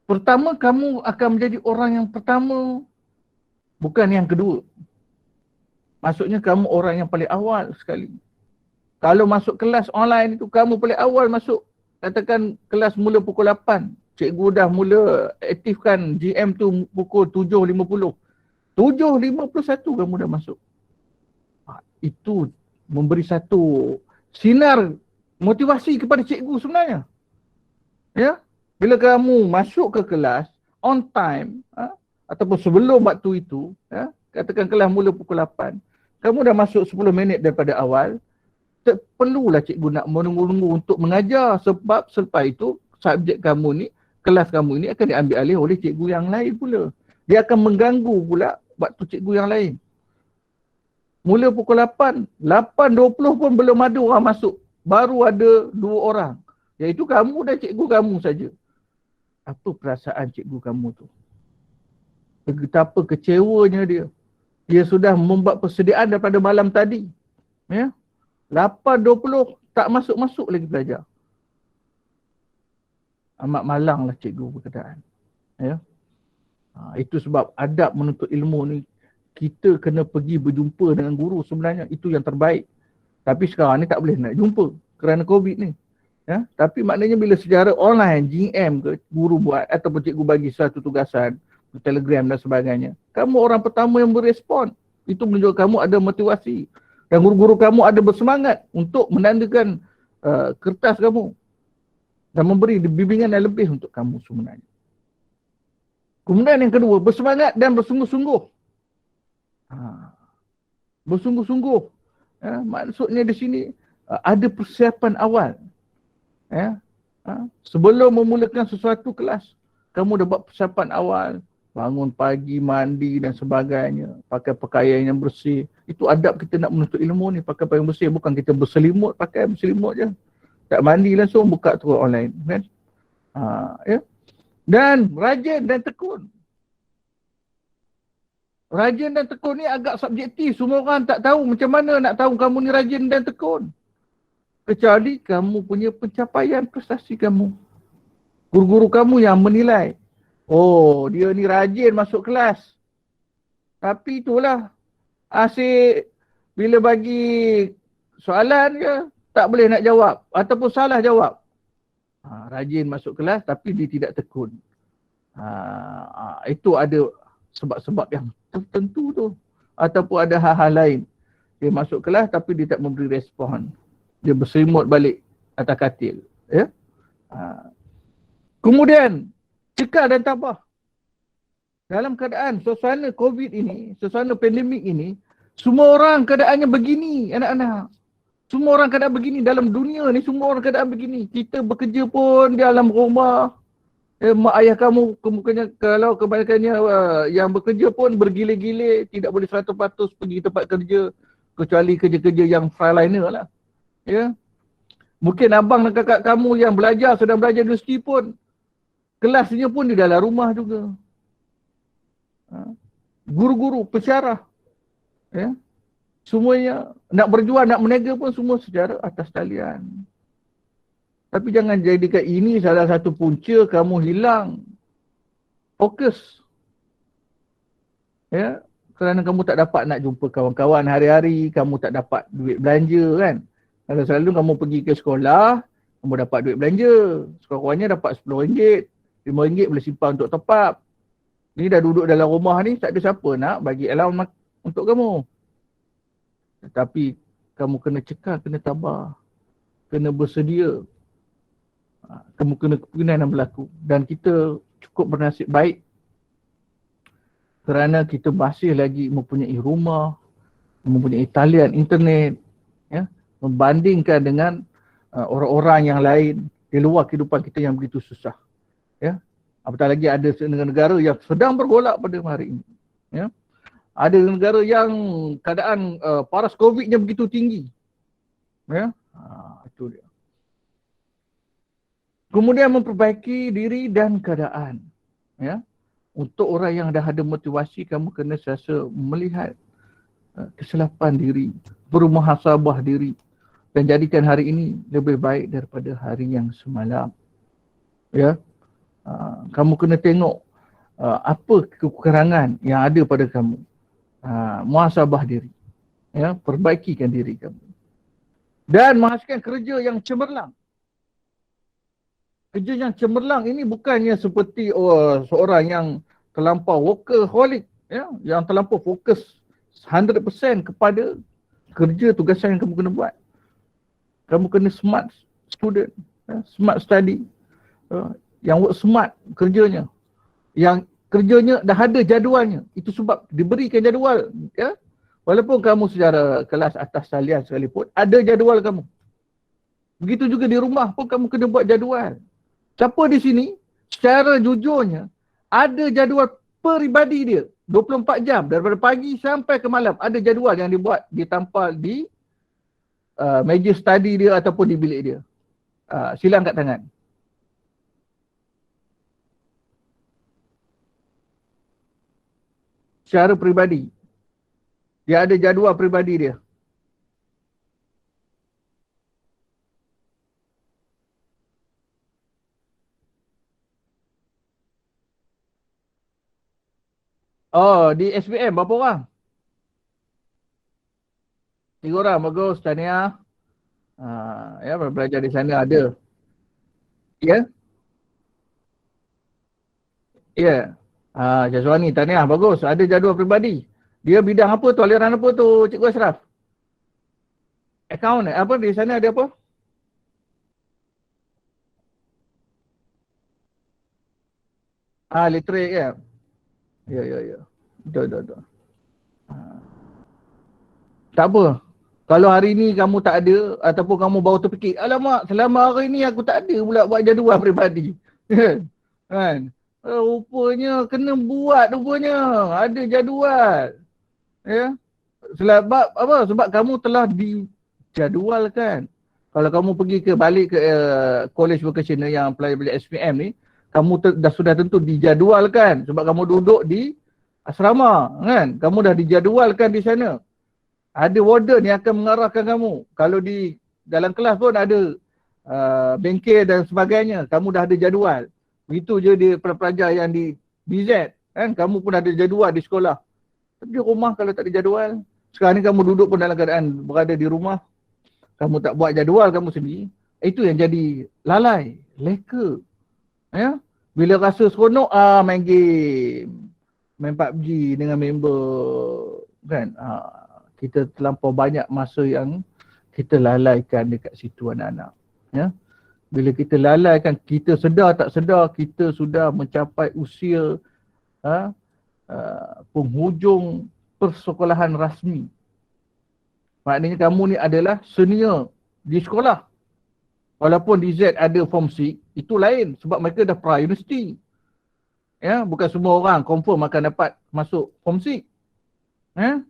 pertama kamu akan menjadi orang yang pertama, bukan yang kedua. Maksudnya kamu orang yang paling awal sekali. Kalau masuk kelas online itu kamu paling awal masuk. Katakan kelas mula pukul 8. Cikgu dah mula aktifkan GM tu pukul 7.50. 7.51 kamu dah masuk. Itu memberi satu sinar motivasi kepada cikgu sebenarnya. Ya, bila kamu masuk ke kelas on time ataupun sebelum waktu itu, katakan kelas mula pukul 8, kamu dah masuk 10 minit daripada awal, tak perlulah cikgu nak menunggu-nunggu untuk mengajar sebab selepas itu subjek kamu ni, kelas kamu ini akan diambil alih oleh cikgu yang lain pula. Dia akan mengganggu pula waktu cikgu yang lain. Mula pukul 8, 8.20 pun belum ada orang masuk. Baru ada 2 orang. Iaitu kamu dan cikgu kamu saja. Apa perasaan cikgu kamu tu? Betapa kecewanya dia. Dia sudah membuat persediaan daripada malam tadi. Ya? 8.20 tak masuk-masuk lagi belajar. Amat malanglah cikgu berkeadaan. Ya? Itu sebab adab menuntut ilmu ni, kita kena pergi berjumpa dengan guru sebenarnya. Itu yang terbaik. Tapi sekarang ni tak boleh nak jumpa kerana COVID ni. Ya, tapi maknanya bila secara online, GM ke, guru buat ataupun cikgu bagi satu tugasan, Telegram dan sebagainya, kamu orang pertama yang berespon. Itu menunjukkan kamu ada motivasi. Dan guru-guru kamu ada bersemangat untuk menandakan kertas kamu dan memberi bimbingan yang lebih untuk kamu sebenarnya. Kemudian yang kedua, bersemangat dan bersungguh-sungguh. Bersungguh-sungguh. Ya, maksudnya di sini ada persiapan awal. Ya. Sebelum memulakan sesuatu kelas, kamu dah buat persiapan awal. Bangun pagi, mandi dan sebagainya. Pakai pakaian yang bersih. Itu adab kita nak menuntut ilmu ni. Pakai pakaian bersih. Bukan kita berselimut, pakai berselimut je. Tak mandi langsung buka terus online. Kan? Ya. Dan rajin dan tekun. Rajin dan tekun ni agak subjektif. Semua orang tak tahu macam mana nak tahu kamu ni rajin dan tekun. Kecuali kamu punya pencapaian prestasi kamu. Guru-guru kamu yang menilai. Oh, dia ni rajin masuk kelas. Tapi itulah, asyik bila bagi soalan je, tak boleh nak jawab. Ataupun salah jawab. Rajin masuk kelas tapi dia tidak tekun. Itu ada sebab-sebab yang tertentu tu. Ataupun ada hal-hal lain. Dia masuk kelas tapi dia tak memberi respon. Dia berselimut balik atas katil. Ya? Kemudian, cekal dan tabah. Dalam keadaan suasana COVID ini, suasana pandemik ini, semua orang keadaannya begini, anak-anak. Semua orang keadaan begini. Dalam dunia ni, semua orang keadaan begini. Kita bekerja pun di alam rumah. Mak ayah kamu, kalau kebanyakannya yang bekerja pun bergile-gile, tidak boleh 100% pergi tempat kerja. Kecuali kerja-kerja yang frontliner lah. Ya. Mungkin abang dan kakak kamu yang sedang belajar universiti pun, kelasnya pun di dalam rumah juga. Guru-guru, pensyarah. Ya. Semuanya nak berjuang, nak meniaga pun semua secara atas talian. Tapi jangan jadikan ini salah satu punca kamu hilang fokus. Ya. Kerana kamu tak dapat nak jumpa kawan-kawan hari-hari, kamu tak dapat duit belanja kan. Kalau selalu kamu pergi ke sekolah, kamu dapat duit belanja. Sekurang-kurangnya dapat RM10, RM5 boleh simpan untuk top up. Ni dah duduk dalam rumah ni, tak ada siapa nak bagi allowance untuk kamu. Tetapi kamu kena cekal, kena tabah. Kena bersedia. Kamu kena kepimpinan yang berlaku. Dan kita cukup bernasib baik kerana kita masih lagi mempunyai rumah, mempunyai talian internet, ya, membandingkan dengan orang-orang yang lain di luar kehidupan kita yang begitu susah. Ya. Apatah lagi ada negara yang sedang bergolak pada hari ini. Ya. Ada negara yang keadaan paras COVID-nya begitu tinggi. Ya. Itu dia. Kemudian memperbaiki diri dan keadaan. Ya. Untuk orang yang dah ada motivasi, kamu kena sentiasa melihat kesilapan diri, bermuhasabah diri dan jadikan hari ini lebih baik daripada hari yang semalam. Ya. Kamu kena tengok apa kekurangan yang ada pada kamu. Muhasabah diri. Ya, perbaikikan diri kamu. Dan menghasilkan kerja yang cemerlang. Kerja yang cemerlang ini bukannya seperti seorang yang terlampau workaholic, ya, yang terlampau fokus 100% kepada kerja tugasan yang kamu kena buat. Kamu kena smart student, ya, smart study, yang work smart kerjanya, yang kerjanya dah ada jadualnya. Itu sebab diberikan jadual, ya. Walaupun kamu secara kelas atas talian sekalipun, ada jadual kamu. Begitu juga di rumah pun kamu kena buat jadual. Siapa di sini, secara jujurnya, ada jadual peribadi dia. 24 jam, daripada pagi sampai ke malam. Ada jadual yang dibuat, ditampal di meja study dia ataupun di bilik dia. Sila angkat tangan. Secara peribadi. Dia ada jadual peribadi dia. Oh, di SPM berapa orang? 3 orang, bagus. Tahniah. Ya, belajar di sana ada. Ya? Ya. Jazwani, tahniah, bagus. Ada jadual peribadi. Dia bidang apa tu? Aliran apa tu, Cikgu Ashraf? Account apa di sana ada apa? Literate ya. Ya, ya, ya. Betul, betul, betul. Tak apa. Kalau hari ni kamu tak ada ataupun kamu baru terfikir, alamak, selama hari ni aku tak ada pula buat jadual peribadi. Kan? Rupanya kena buat rupanya. Ada jadual. Ya. Sebab apa? Sebab kamu telah dijadualkan. Kalau kamu pergi balik ke college vocational yang apply balik SPM ni, kamu dah sudah tentu dijadualkan sebab kamu duduk di asrama, kan? Kamu dah dijadualkan di sana. Ada warden yang akan mengarahkan kamu. Kalau di dalam kelas pun ada bengkel dan sebagainya. Kamu dah ada jadual. Begitu je di pelajar yang di BZ, kan? Kamu pun ada jadual di sekolah. Tapi di rumah kalau tak ada jadual, sekarang ni kamu duduk pun dalam keadaan berada di rumah, kamu tak buat jadual kamu sendiri, itu yang jadi lalai, leka. Ya? Bila rasa seronok, main game, main PUBG dengan member, kan? Kita terlampau banyak masa yang kita lalaikan dekat situ anak-anak. Ya? Bila kita lalaikan, kita sedar tak sedar, kita sudah mencapai usia penghujung persekolahan rasmi. Maknanya kamu ni adalah senior di sekolah. Walaupun di Z ada form 6, itu lain sebab mereka dah pra-university. Ya, bukan semua orang confirm akan dapat masuk form 6. Ya?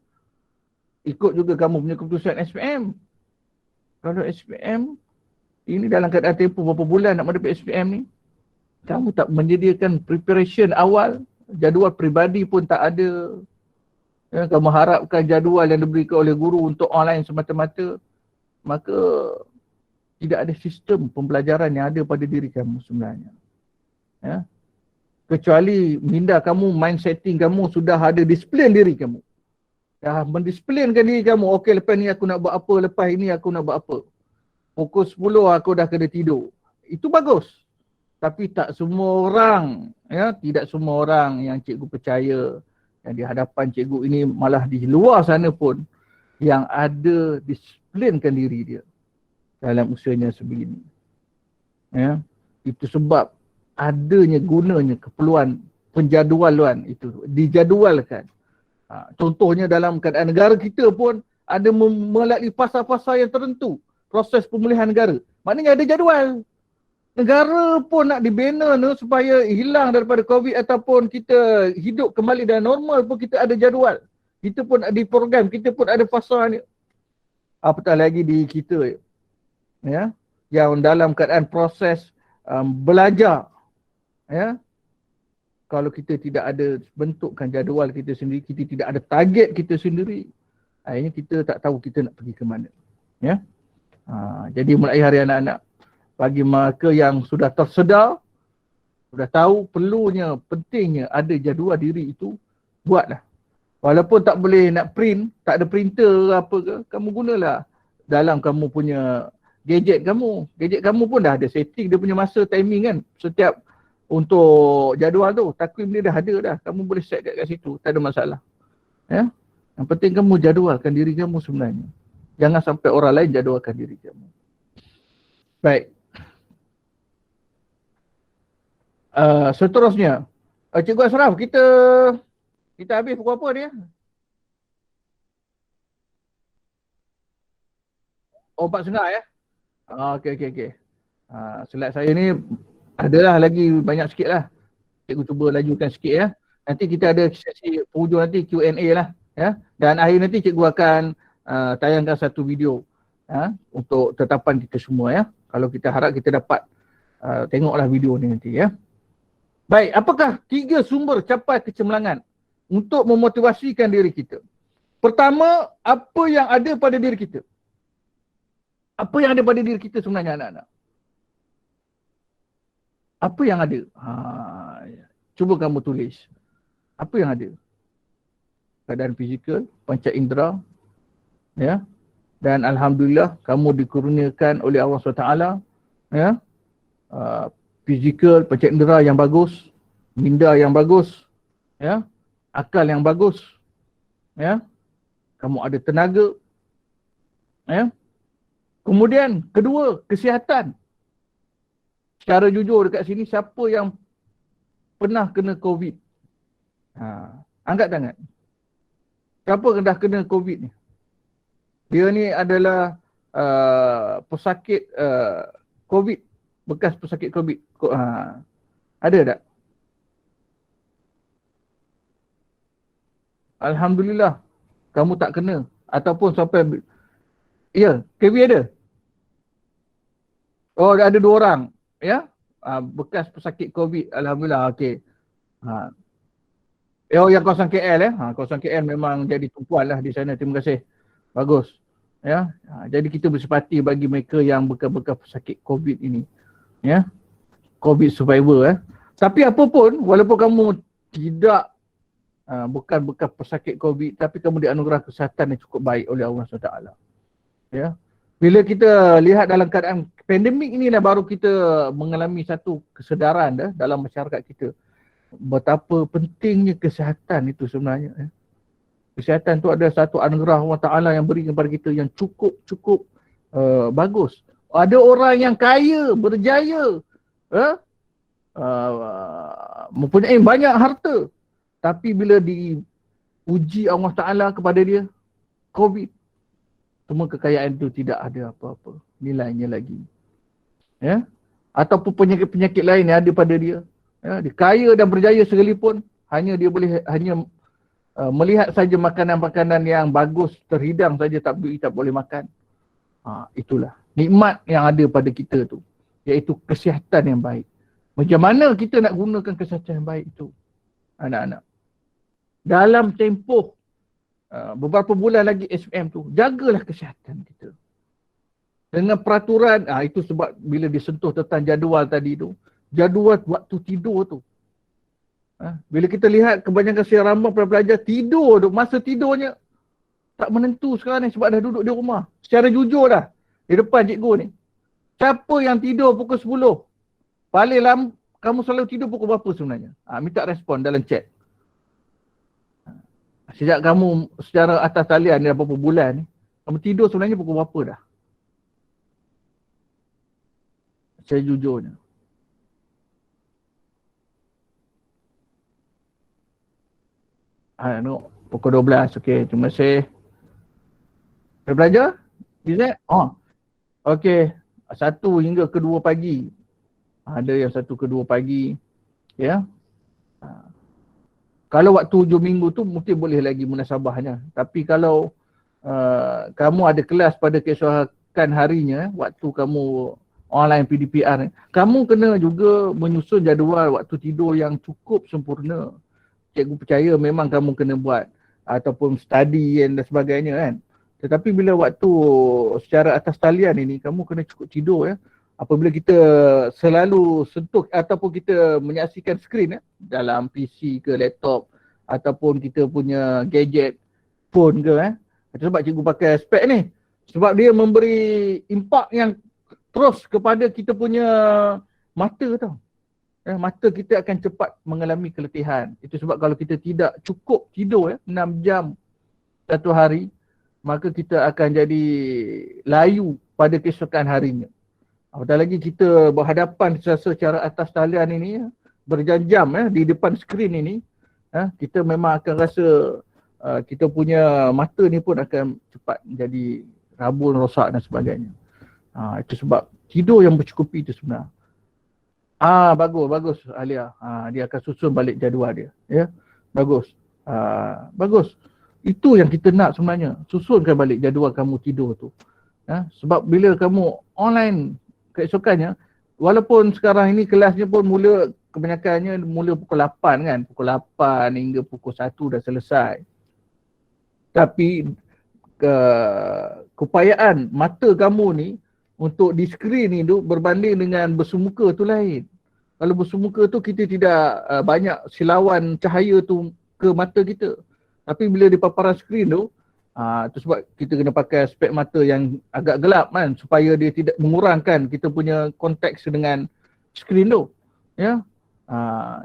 Ikut juga kamu punya keputusan SPM. Kalau SPM, ini dalam keadaan tempoh berapa bulan nak mendapat SPM ni, kamu tak menyediakan preparation awal, jadual peribadi pun tak ada. Ya, kamu harapkan jadual yang diberikan oleh guru untuk online semata-mata, maka tidak ada sistem pembelajaran yang ada pada diri kamu sebenarnya. Ya? Kecuali minda kamu, mind setting kamu sudah ada disiplin diri kamu. Dah mendisiplinkan diri kamu, okey lepas ni aku nak buat apa, lepas ini aku nak buat apa. Pukul 10 aku dah kena tidur. Itu bagus. Tapi tak semua orang, ya, tidak semua orang yang cikgu percaya yang di hadapan cikgu ini, malah di luar sana pun yang ada disiplinkan diri dia dalam usianya sebegini. Ya. Itu sebab adanya gunanya keperluan penjadualan itu, dijadualkan. Contohnya dalam keadaan negara kita pun ada melalui fasa-fasa yang tertentu proses pemulihan negara. Maknanya ada jadual. Negara pun nak dibina supaya hilang daripada COVID ataupun kita hidup kembali dan normal pun kita ada jadual. Kita pun ada program, kita pun ada fasa ni. Apatah lagi di kita, ya, yang dalam keadaan proses belajar, ya. Kalau kita tidak ada bentukkan jadual kita sendiri, kita tidak ada target kita sendiri, akhirnya kita tak tahu kita nak pergi ke mana. Ya. Jadi mulai hari anak-anak, bagi mereka yang sudah tersedar, sudah tahu perlunya, pentingnya ada jadual diri itu, buatlah. Walaupun tak boleh nak print, tak ada printer apa ke, kamu gunalah dalam kamu punya gadget kamu. Gadget kamu pun dah ada setting dia punya masa timing kan. Setiap untuk jadual tu, takwim dia dah ada dah. Kamu boleh set kat situ, tak ada masalah. Ya? Yang penting kamu jadualkan diri kamu sebenarnya. Jangan sampai orang lain jadualkan diri kamu. Baik. Seterusnya, Cikgu Ashraf, kita habis pukul apa dia? Oh, 4.30 ya? Okey. Slide saya ni adalah lagi banyak sikit lah. Cikgu cuba lajukan sikit ya. Nanti kita ada sesi penghujung nanti Q&A lah. Ya. Dan akhir nanti cikgu akan tayangkan satu video untuk tetapan kita semua ya. Kalau kita harap kita dapat tengoklah video ni nanti ya. Baik, apakah 3 sumber capai kecemerlangan untuk memotivasikan diri kita? Pertama, apa yang ada pada diri kita? Apa yang ada pada diri kita sebenarnya anak-anak? Apa yang ada? Cuba kamu tulis. Apa yang ada? Keadaan fizikal, panca indera, ya, Dan alhamdulillah kamu dikurniakan oleh Allah SWT, ya, fizikal, pencendera yang bagus, minda yang bagus, ya, akal yang bagus, ya, kamu ada tenaga, ya. Kemudian kedua, kesihatan. Secara jujur dekat sini, siapa yang pernah kena COVID? Angkat tangan. Siapa yang dah kena COVID ni? Dia ni adalah pesakit COVID, bekas pesakit COVID. Ada tak? Alhamdulillah, kamu tak kena. Ataupun sampai, ya, KB ada? Oh, ada 2 orang, ya? Bekas pesakit COVID, alhamdulillah, okey. Oh, yang kawasan KL, kawasan KL memang jadi tumpuan lah di sana, terima kasih. Bagus. Ya, jadi kita bersepati bagi mereka yang bekas-bekas pesakit COVID ini, ya, COVID survivor. Tapi apa pun, walaupun kamu tidak bukan bekas pesakit COVID, tapi kamu dianugerah kesihatan yang cukup baik oleh Allah SWT. Ya, bila kita lihat dalam keadaan pandemik ini lah, baru kita mengalami satu kesedaran dalam masyarakat kita betapa pentingnya kesihatan itu sebenarnya. Ya. Kesihatan tu ada satu anugerah Allah Ta'ala yang beri kepada kita yang cukup bagus. Ada orang yang kaya, berjaya, mempunyai banyak harta, tapi bila diuji Allah Ta'ala kepada dia, COVID, semua kekayaan itu tidak ada apa-apa nilainya lagi. Ya? Ataupun penyakit-penyakit lain yang ada pada dia. Ya? Dia kaya dan berjaya sekalipun, dia boleh melihat saja makanan-makanan yang bagus terhidang saja, tak boleh makan. Itulah nikmat yang ada pada kita tu, iaitu kesihatan yang baik. Macam mana kita nak gunakan kesihatan yang baik itu, anak-anak? Dalam tempoh beberapa bulan lagi SPM tu, jagalah kesihatan kita dengan peraturan. Itu sebab bila disentuh tentang jadual tadi tu, jadual waktu tidur tu. Bila kita lihat kebanyakan si ramai pelajar tidur tu, masa tidurnya tak menentu sekarang ni sebab dah duduk di rumah. Secara jujur dah, di depan cikgu ni, siapa yang tidur pukul 10? Paling lama kamu selalu tidur pukul berapa sebenarnya? Minta respon dalam chat. Sejak kamu secara atas talian ni dah berapa bulan ni, kamu tidur sebenarnya pukul berapa dah? Secara jujurnya. Pukul 12. Okey, terima kasih. Dah belajar? Bisa? Okey. 1 hingga ke 2 pagi. Ada yang 1 ke 2 pagi. Ya. Kalau waktu 7 minggu tu mungkin boleh lagi munasabahnya. Tapi kalau kamu ada kelas pada keesokan harinya, waktu kamu online PDPR, kamu kena juga menyusun jadual waktu tidur yang cukup sempurna. Cikgu percaya memang kamu kena buat ataupun study dan sebagainya kan. Tetapi bila waktu secara atas talian ini, kamu kena cukup tidur ya. Apabila kita selalu sentuh ataupun kita menyaksikan skrin dalam PC ke laptop ataupun kita punya gadget, phone ke Itu sebab cikgu pakai spek ni. Sebab dia memberi impak yang terus kepada kita punya mata tau. Mata kita akan cepat mengalami keletihan. Itu sebab kalau kita tidak cukup tidur 6 jam satu hari, maka kita akan jadi layu pada keesokan harinya. Apatah lagi kita berhadapan secara atas talian ini, berjam-jam di depan skrin ini, kita memang akan rasa kita punya mata ni pun akan cepat menjadi rabun, rosak dan sebagainya. Itu sebab tidur yang bercukupi itu sebenarnya. Bagus Alia. Dia akan susun balik jadual dia. Ya. Bagus. Bagus. Itu yang kita nak sebenarnya. Susunkan balik jadual kamu tidur tu. Sebab bila kamu online keesokannya, walaupun sekarang ini kelasnya pun kebanyakannya mula pukul 8 kan. Pukul 8 hingga pukul 1 dah selesai. Tapi keupayaan mata kamu ni untuk di skrin ni tu berbanding dengan bersemuka tu lain. Kalau bersemuka tu kita tidak banyak silauan cahaya tu ke mata kita. Tapi bila di paparan skrin tu, Itu sebab kita kena pakai spek mata yang agak gelap kan, supaya dia tidak mengurangkan kita punya konteks dengan skrin tu. Ya.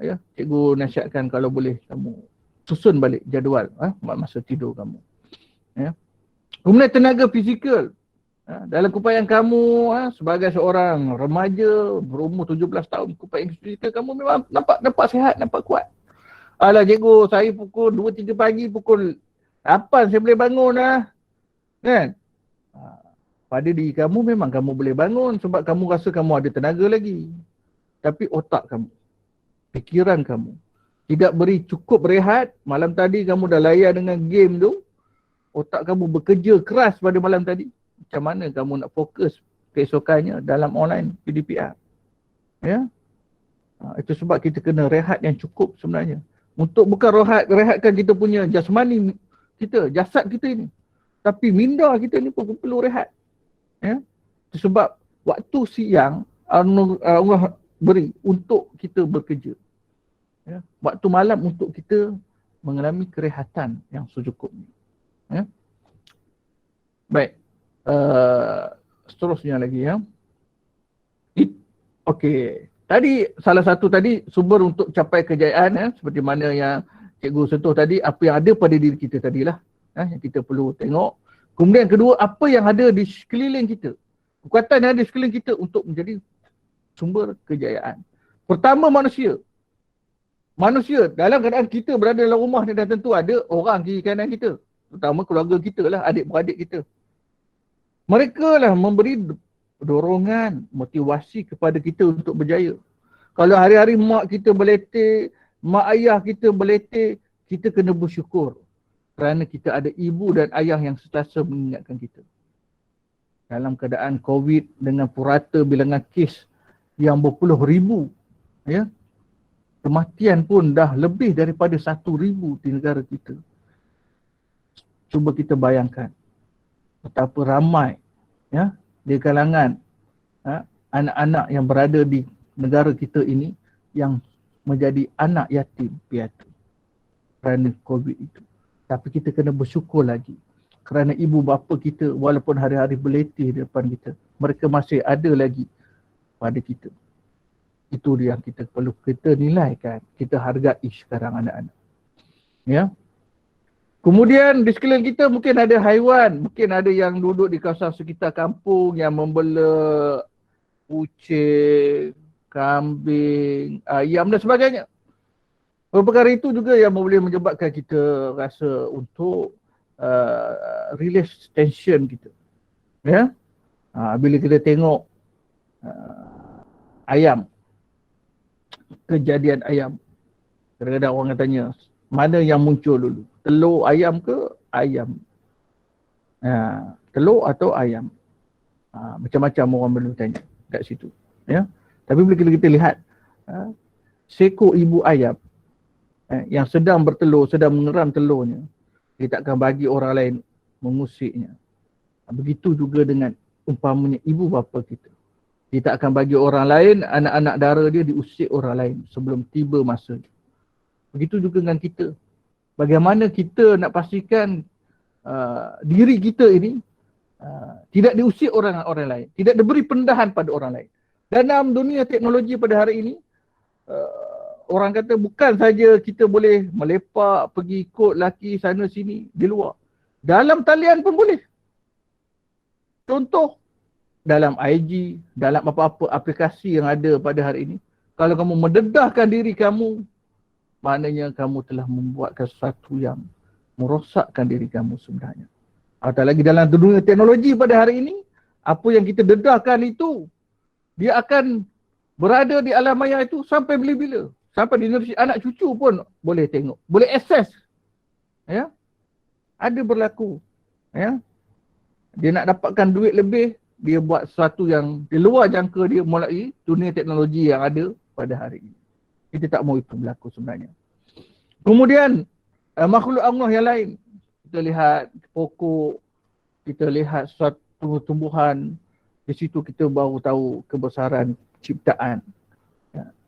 Ya, cikgu nasihatkan kalau boleh kamu susun balik jadual masa tidur kamu. Ya. Kemudian tenaga fizikal. Dalam kupayaan kamu sebagai seorang remaja berumur 17 tahun, kupayaan fizikal kamu memang nampak sihat, nampak kuat. Alah cikgu, saya pukul 2-3 pagi, pukul 8 saya boleh bangun lah. Kan? Pada diri kamu memang kamu boleh bangun sebab kamu rasa kamu ada tenaga lagi. Tapi otak kamu, fikiran kamu tidak beri cukup rehat. Malam tadi kamu dah layan dengan game tu. Otak kamu bekerja keras pada malam tadi. Macam mana kamu nak fokus keesokannya dalam online PDPR? Ya? Itu sebab kita kena rehat yang cukup sebenarnya. Untuk bukan rehatkan kita punya jasmani kita, jasad kita ini. Tapi minda kita ni pun perlu rehat. Ya? Itu sebab waktu siang Allah beri untuk kita bekerja. Ya? Waktu malam untuk kita mengalami kerehatan yang secukupnya. Ya? Baik. Seterusnya lagi ya. Okey. Tadi salah satu tadi sumber untuk capai kejayaan ya, seperti mana yang cikgu sentuh tadi, apa yang ada pada diri kita tadilah yang kita perlu tengok. Kemudian kedua, apa yang ada di sekeliling kita. Kekuatan yang ada di sekeliling kita untuk menjadi sumber kejayaan. Pertama, manusia. Manusia dalam keadaan kita berada dalam rumah ni dah tentu ada orang kiri kanan kita. Terutama keluarga kita lah, adik-beradik kita. Mereka lah memberi dorongan, motivasi kepada kita untuk berjaya. Kalau hari-hari mak kita berletih, mak ayah kita berletih, kita kena bersyukur. Kerana kita ada ibu dan ayah yang sentiasa mengingatkan kita. Dalam keadaan COVID dengan purata bilangan kes yang berpuluh ribu, ya, kematian pun dah lebih daripada 1,000 di negara kita. Cuba kita bayangkan betapa ramai ya di kalangan anak-anak yang berada di negara kita ini yang menjadi anak yatim piatu kerana COVID itu. Tapi kita kena bersyukur lagi kerana ibu bapa kita walaupun hari-hari berletih di depan kita, mereka masih ada lagi pada kita. Itu yang kita perlu kita nilaikan, kita hargai sekarang anak-anak. Ya. Kemudian di sekeliling kita mungkin ada haiwan, mungkin ada yang duduk di kawasan sekitar kampung yang membela kucing, kambing, ayam dan sebagainya. Perkara itu juga yang boleh menyebabkan kita rasa untuk release tension kita. Ya? Bila kita tengok ayam, kejadian ayam, kadang-kadang orang tanya, mana yang muncul dulu? Telur ayam ke ayam? Telur atau ayam? Macam-macam orang belum tanya kat situ. Ya? Tapi bila kita lihat seekor ibu ayam yang sedang bertelur, sedang mengeram telurnya, dia tak akan bagi orang lain mengusiknya. Begitu juga dengan umpamanya ibu bapa kita. Dia tak akan bagi orang lain, anak-anak dara dia diusik orang lain sebelum tiba masa. Begitu juga dengan kita. Bagaimana kita nak pastikan diri kita ini tidak diusik orang lain, tidak diberi pendahan pada orang lain. Dalam dunia teknologi pada hari ini, orang kata bukan saja kita boleh melepak, pergi ikut laki sana sini di luar. Dalam talian pun boleh. Contoh, dalam IG, dalam apa-apa aplikasi yang ada pada hari ini, kalau kamu mendedahkan diri kamu, maknanya kamu telah membuatkan sesuatu yang merosakkan diri kamu sebenarnya. Atau lagi dalam dunia teknologi pada hari ini, apa yang kita dedahkan itu, dia akan berada di alam maya itu sampai bila-bila. Sampai generasi anak cucu pun boleh tengok, boleh akses. Ya? Ada berlaku. Ya? Dia nak dapatkan duit lebih, dia buat sesuatu yang di luar jangka dia melalui dunia teknologi yang ada pada hari ini. Kita tak mahu itu berlaku sebenarnya. Kemudian makhluk Allah yang lain. Kita lihat pokok, kita lihat suatu tumbuhan. Di situ kita baru tahu kebesaran ciptaan.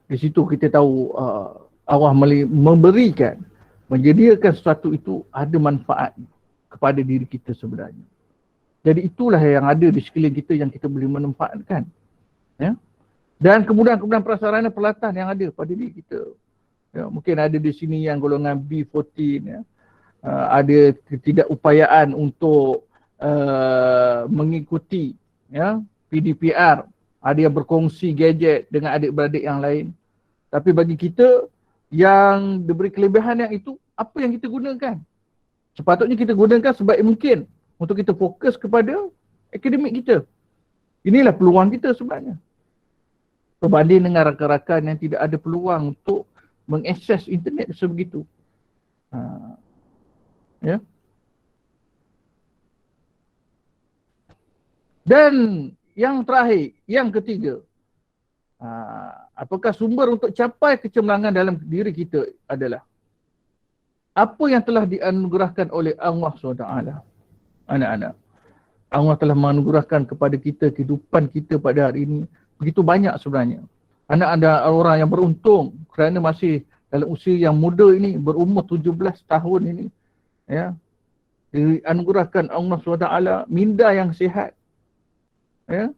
Di situ kita tahu Allah memberikan, menyediakan sesuatu itu ada manfaat kepada diri kita sebenarnya. Jadi itulah yang ada di sekeliling kita yang kita boleh manfaatkan. Ya. Dan kemudahan-kemudahan prasarana peralatan yang ada pada diri kita. Ya, mungkin ada di sini yang golongan B14, ya. Ada ketidakupayaan untuk mengikuti, ya, PDPR. Ada yang berkongsi gadget dengan adik-beradik yang lain. Tapi bagi kita yang diberi kelebihan yang itu, apa yang kita gunakan? Sepatutnya kita gunakan sebaik mungkin untuk kita fokus kepada akademik kita. Inilah peluang kita sebenarnya. Berbanding dengan rakan-rakan yang tidak ada peluang untuk mengakses internet sebegitu. Ya. Dan yang terakhir, yang ketiga, apakah sumber untuk capai kecemerlangan dalam diri kita adalah apa yang telah dianugerahkan oleh Allah SWT. Anak-anak, Allah telah menganugerahkan kepada kita kehidupan kita pada hari ini begitu banyak sebenarnya. Anak ada orang yang beruntung kerana masih dalam usia yang muda ini, berumur 17 tahun ini, ya, dianugerahkan Allah SWT minda yang sihat, ya,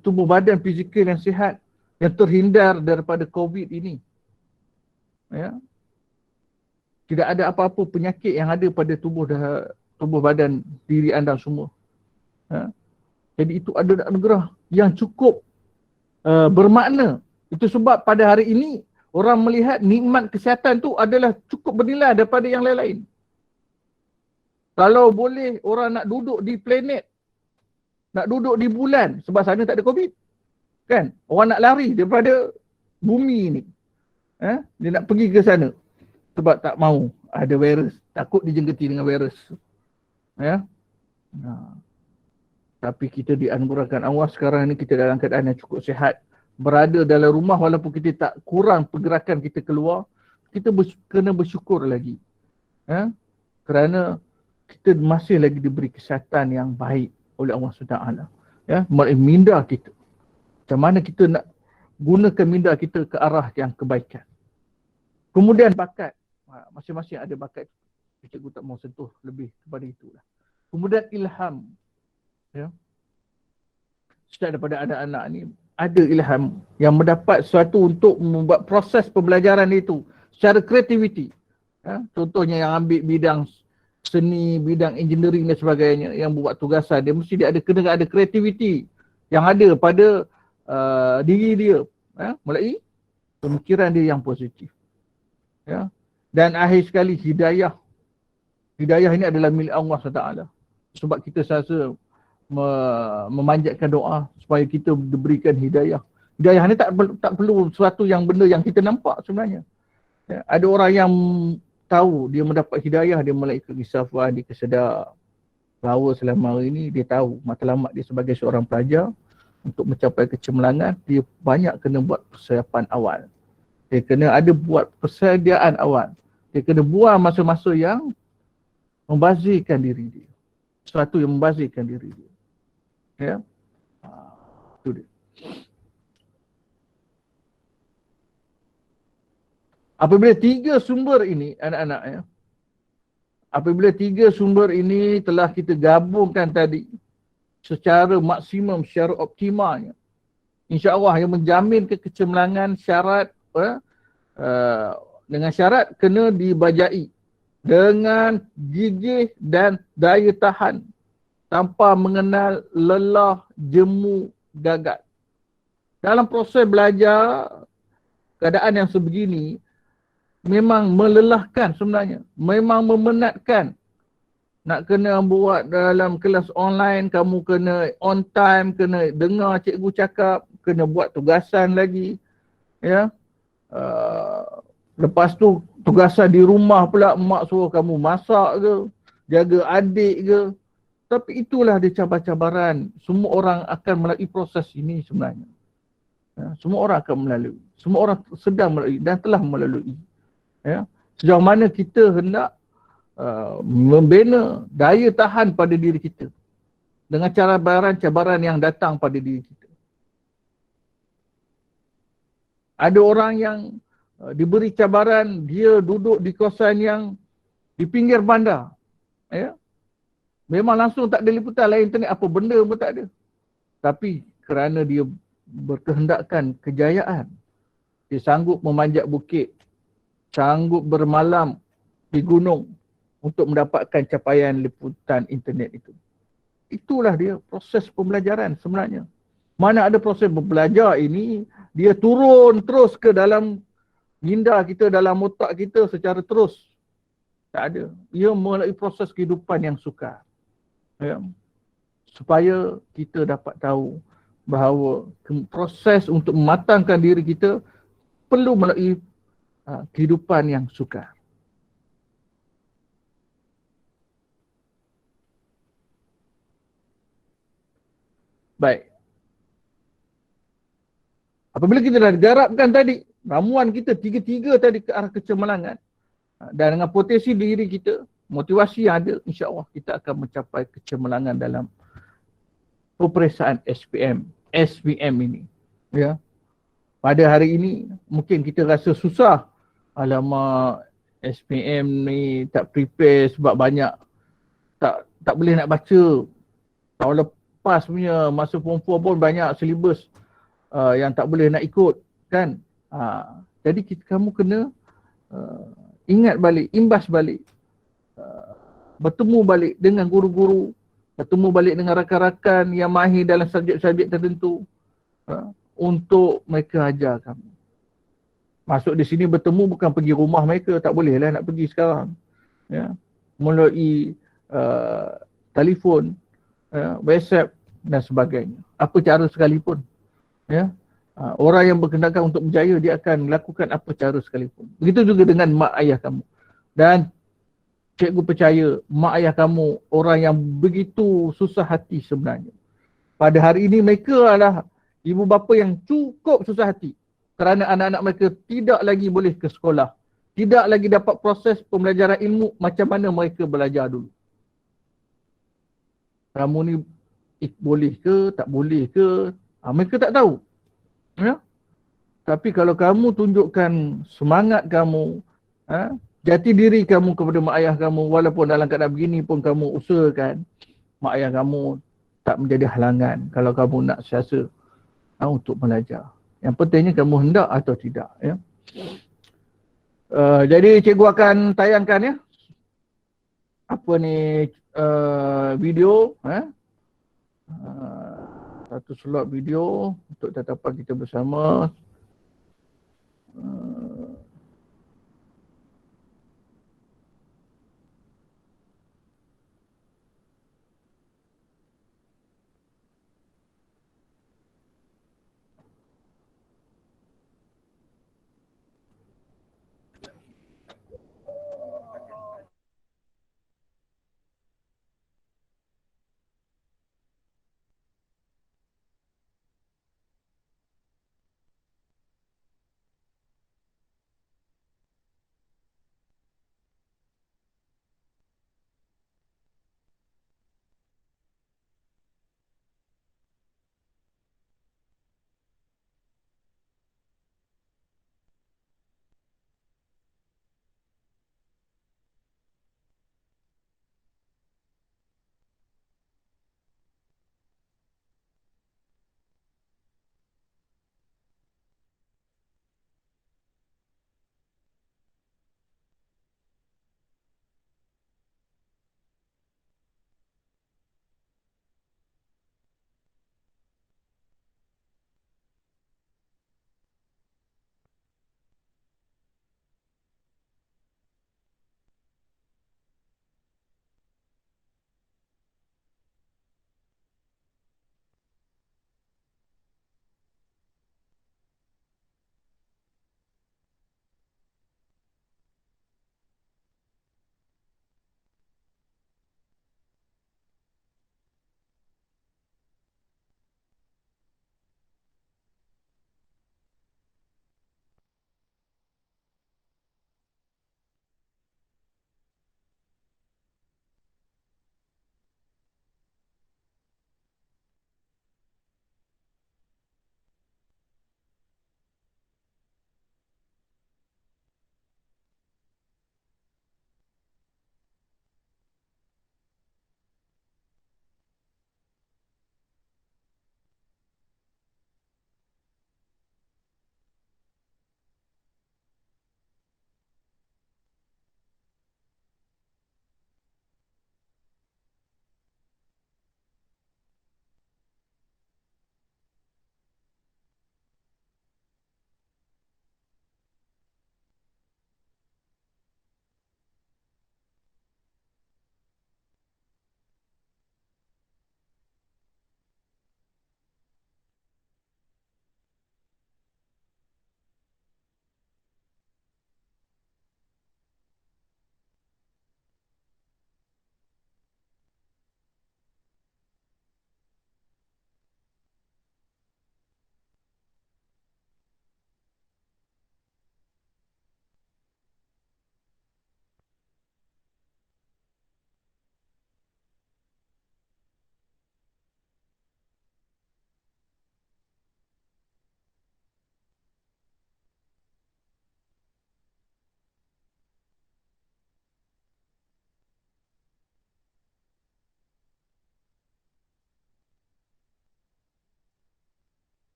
tubuh badan fizikal yang sihat, yang terhindar daripada COVID ini. Ya. Tidak ada apa-apa penyakit yang ada pada tubuh badan diri anda semua. Ya. Jadi itu ada anugerah yang cukup bermakna. Itu sebab pada hari ini orang melihat nikmat kesihatan tu adalah cukup bernilai daripada yang lain-lain. Kalau boleh orang nak duduk di planet, nak duduk di bulan sebab sana tak ada COVID. Kan? Orang nak lari daripada bumi ni. Dia nak pergi ke sana sebab tak mahu ada virus. Takut dijengketi dengan virus. Ya. Tapi kita dianugerahkan Allah sekarang ni kita dalam keadaan yang cukup sihat. Berada dalam rumah walaupun kita tak kurang pergerakan kita keluar. Kita kena bersyukur lagi. Ya. Kerana kita masih lagi diberi kesihatan yang baik oleh Allah SWT. Ya. Minda kita. Macam mana kita nak gunakan minda kita ke arah yang kebaikan. Kemudian bakat. Masing-masing ada bakat. Cikgu tak mau sentuh lebih kepada itulah. Kemudian ilham. Ya. Setiap daripada anak-anak ni ada ilham yang mendapat sesuatu untuk membuat proses pembelajaran itu secara kreativiti. Ya. Contohnya yang ambil bidang seni, bidang engineering dan sebagainya, yang buat tugasan, dia mesti kena ada kreativiti yang ada pada diri dia, ya, melalui pemikiran dia yang positif. Ya. Dan akhir sekali hidayah. Hidayah ini adalah milik Allah SWT. Sebab kita selalu memanjatkan doa supaya kita diberikan hidayah. Hidayah ni tak perlu sesuatu yang benda yang kita nampak sebenarnya. Ya. Ada orang yang tahu dia mendapat hidayah, dia melalui kerisafan, dia kesedar bahawa selama hari ini dia tahu matlamat dia sebagai seorang pelajar. Untuk mencapai kecemerlangan, dia banyak kena buat persiapan awal. Dia kena ada buat persediaan awal. Dia kena buang masa-masa yang membazirkan diri dia. Sesuatu yang membazirkan diri dia. Ya. Itu dia. Apabila tiga sumber ini, anak-anak, ya. Apabila tiga sumber ini telah kita gabungkan tadi secara maksimum, secara optimalnya, insya-Allah yang menjamin kecemerlangan syarat dengan syarat kena dibajai dengan gigih dan daya tahan tanpa mengenal lelah, jemu, gagal. Dalam proses belajar, keadaan yang sebegini memang melelahkan sebenarnya, memang memenatkan. Nak kena buat dalam kelas online, kamu kena on time, kena dengar cikgu cakap, kena buat tugasan lagi. Ya. Lepas tu tugasan di rumah pula, mak suruh kamu masak ke, jaga adik ke. Tapi itulah dia cabaran-cabaran. Semua orang akan melalui proses ini sebenarnya. Ya. Semua orang akan melalui. Semua orang sedang melalui dan telah melalui. Ya. Sejauh mana kita hendak membina daya tahan pada diri kita dengan cabaran-cabaran yang datang pada diri kita. Ada orang yang diberi cabaran, dia duduk di kawasan yang di pinggir bandar. Ya. Memang langsung tak ada liputan lain internet, apa benda pun tak ada. Tapi kerana dia berkehendakkan kejayaan, dia sanggup memanjat bukit, sanggup bermalam di gunung untuk mendapatkan capaian liputan internet itu. Itulah dia proses pembelajaran sebenarnya. Mana ada proses belajar ini, dia turun terus ke dalam minda kita, dalam otak kita secara terus. Tak ada. Ia melalui proses kehidupan yang sukar. Ya. Supaya kita dapat tahu bahawa proses untuk mematangkan diri kita perlu melalui kehidupan yang sukar. Baik. Apabila kita dah garapkan tadi, ramuan kita tiga-tiga tadi ke arah kecemerlangan, dan dengan potensi diri kita, motivasi yang ada, insya-Allah kita akan mencapai kecemerlangan dalam peperiksaan SPM ini. Ya. Pada hari ini mungkin kita rasa susah. Alamak, SPM ni tak prepare sebab banyak tak boleh nak baca. Tahun lepas punya masa form 4 pun banyak silibus yang tak boleh nak ikut kan. Jadi kamu kena ingat balik, imbas balik, bertemu balik dengan guru-guru, bertemu balik dengan rakan-rakan yang mahir dalam subjek-subjek tertentu untuk mereka ajar kamu. Masuk di sini bertemu bukan pergi rumah mereka, tak boleh lah nak pergi sekarang. Ya. Melalui telefon, WhatsApp dan sebagainya. Apa cara sekalipun. Ya. Orang yang berkehendak untuk berjaya, dia akan lakukan apa cara sekalipun. Begitu juga dengan mak ayah kamu. Dan cikgu percaya, mak ayah kamu orang yang begitu susah hati sebenarnya. Pada hari ini mereka adalah ibu bapa yang cukup susah hati. Kerana anak-anak mereka tidak lagi boleh ke sekolah. Tidak lagi dapat proses pembelajaran ilmu macam mana mereka belajar dulu. Kamu ni boleh ke, tak boleh ke, mereka tak tahu. Ya? Tapi kalau kamu tunjukkan semangat kamu, jati diri kamu kepada mak ayah kamu, walaupun dalam keadaan begini pun kamu usahakan, mak ayah kamu tak menjadi halangan kalau kamu nak siasa untuk belajar. Yang pentingnya kamu hendak atau tidak. Ya. Jadi cikgu akan tayangkan ya apa ni video, satu slot video untuk tatapan kita bersama.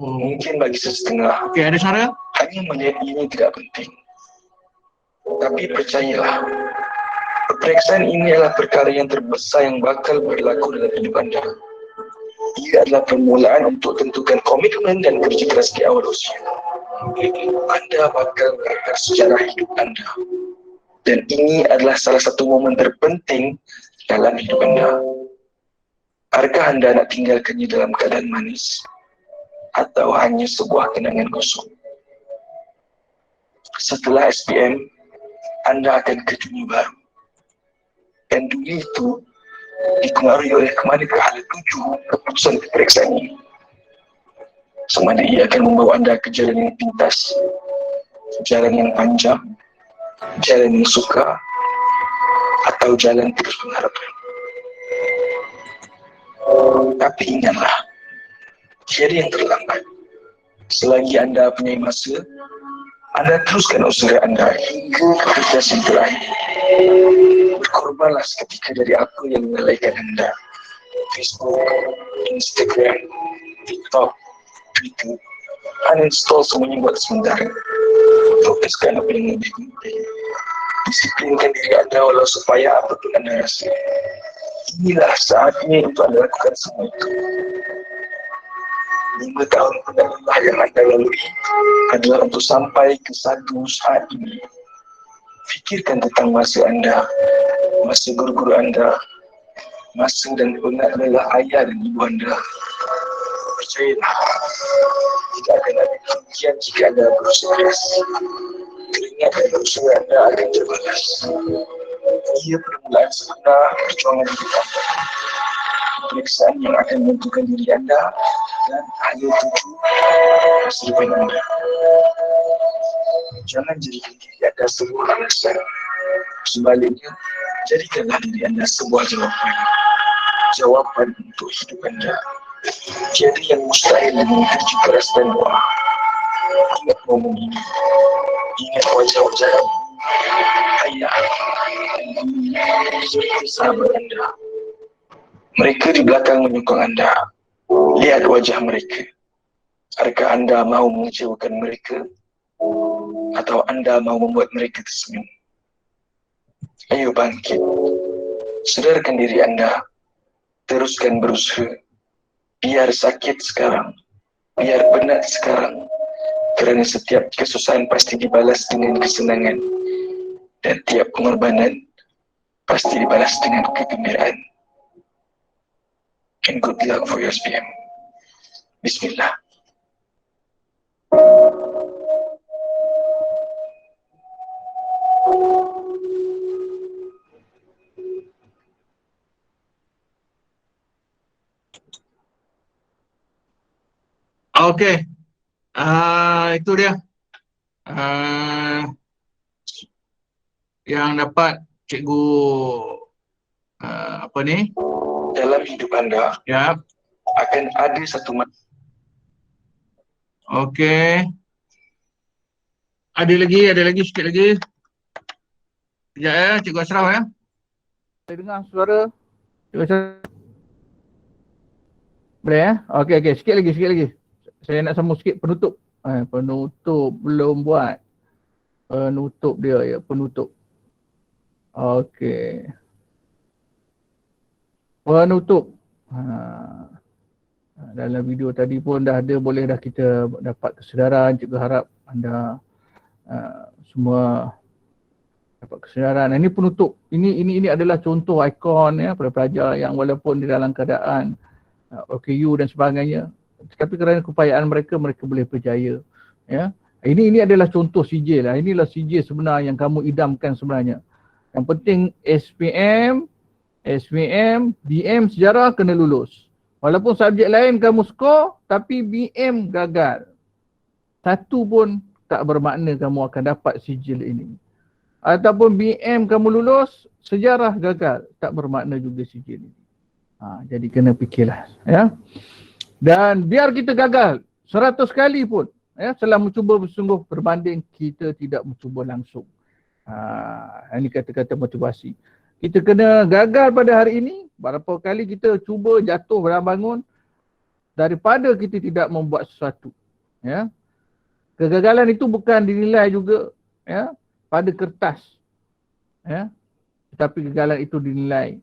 Mungkin bagi setengah. Okey, ada suara? Hanya melihat ini tidak penting. Tapi percayalah, pemeriksaan ini adalah perkara yang terbesar yang bakal berlaku dalam hidup anda. Ia adalah permulaan untuk tentukan komitmen dan kerja keras di awal usia. Anda bakal mengakhiri sejarah hidup anda. Dan ini adalah salah satu momen terpenting dalam hidup anda. Adakah anda nak tinggalkannya dalam keadaan manis? Atau hanya sebuah kenangan kosong? Setelah SPM, anda akan ke dunia baru. Dan dunia itu dipengaruhi oleh kembali ke hal 7 keputusan pemeriksaan ini. Sama ada ia akan membawa anda ke jalan yang pintas, jalan yang panjang, jalan yang suka, atau jalan terus pengharapan. Tapi ingatlah, tiada yang terlambat. Selagi anda punya masa, anda teruskan usaha anda hingga keputusan yang terakhir. Berkorbanlah seketika dari apa yang melalaikan anda. Facebook, Instagram, TikTok, Twitter. Uninstall semuanya buat sementara. Fokuskan apa yang lebih penting. Disiplinkan diri anda walau supaya apapun anda rasa. Inilah saatnya untuk anda lakukan semua itu. 5 tahun penerimaan yang anda lalui adalah untuk sampai ke satu saat ini. Fikirkan tentang masa anda, masa guru-guru anda, masa dan penat adalah ayah dan ibu anda. Percayalah, tidak akan ada kerugian jika anda berusaha keras. Keringat dan usaha anda akan terbalas. Ia permulaan sebenar perjuangan hidup anda. Pemeriksaan yang akan menentukan diri anda dan hanya 7 masa depan anda. Jangan jadikan diri anda sebuah alasan. Sebaliknya, jadikanlah diri anda sebuah jawapan. Jawapan untuk hidup anda. Tiada yang mustahil dengan kerja keras dan doa. Ingat momen ini. Ingat wajah-wajah ayah dan ibu serta sahabat anda. Mereka di belakang menyokong anda. Lihat wajah mereka. Adakah anda mahu mengecewakan mereka? Atau anda mahu membuat mereka tersenyum? Ayo bangkit. Sedarkan diri anda. Teruskan berusaha. Biar sakit sekarang. Biar penat sekarang. Kerana setiap kesusahan pasti dibalas dengan kesenangan. Dan tiap pengorbanan pasti dibalas dengan kegembiraan. And good luck for your SPM. Bismillah. Okey. Itu dia. Yang dapat cikgu apa ni? Dalam hidup anda Ya. akan ada satu Okey. Ada lagi sikit lagi. Sekejap ya, Cikgu Ashraf ya. Saya dengar suara Cikgu Ashraf. Boleh ya? Okey, sikit lagi. Saya nak sambung sikit penutup. Penutup belum buat. Penutup dia ya, penutup. Okey. Penutup. Dalam video tadi pun dah ada, boleh dah kita dapat kesedaran. Cikgu harap anda semua dapat kesedaran. Ini penutup. Ini adalah contoh ikon ya pada pelajar yang walaupun di dalam keadaan OKU dan sebagainya, tapi kerana keupayaan mereka boleh berjaya. Ya. Ini adalah contoh sijil lah. Inilah sijil sebenar yang kamu idamkan sebenarnya. Yang penting SPM, BM sejarah kena lulus. Walaupun subjek lain kamu skor, tapi BM gagal. Satu pun tak bermakna kamu akan dapat sijil ini. Ataupun BM kamu lulus, sejarah gagal, tak bermakna juga sijil ini. Jadi kena fikirlah. Ya. Dan biar kita gagal 100 kali pun, ya, setelah mencuba bersungguh berbanding kita tidak mencuba langsung. Ini kata-kata motivasi. Kita kena gagal pada hari ini. Berapa kali kita cuba jatuh bangun, daripada kita tidak membuat sesuatu. Ya. Kegagalan itu bukan dinilai juga ya pada kertas. Ya. Tetapi kegagalan itu dinilai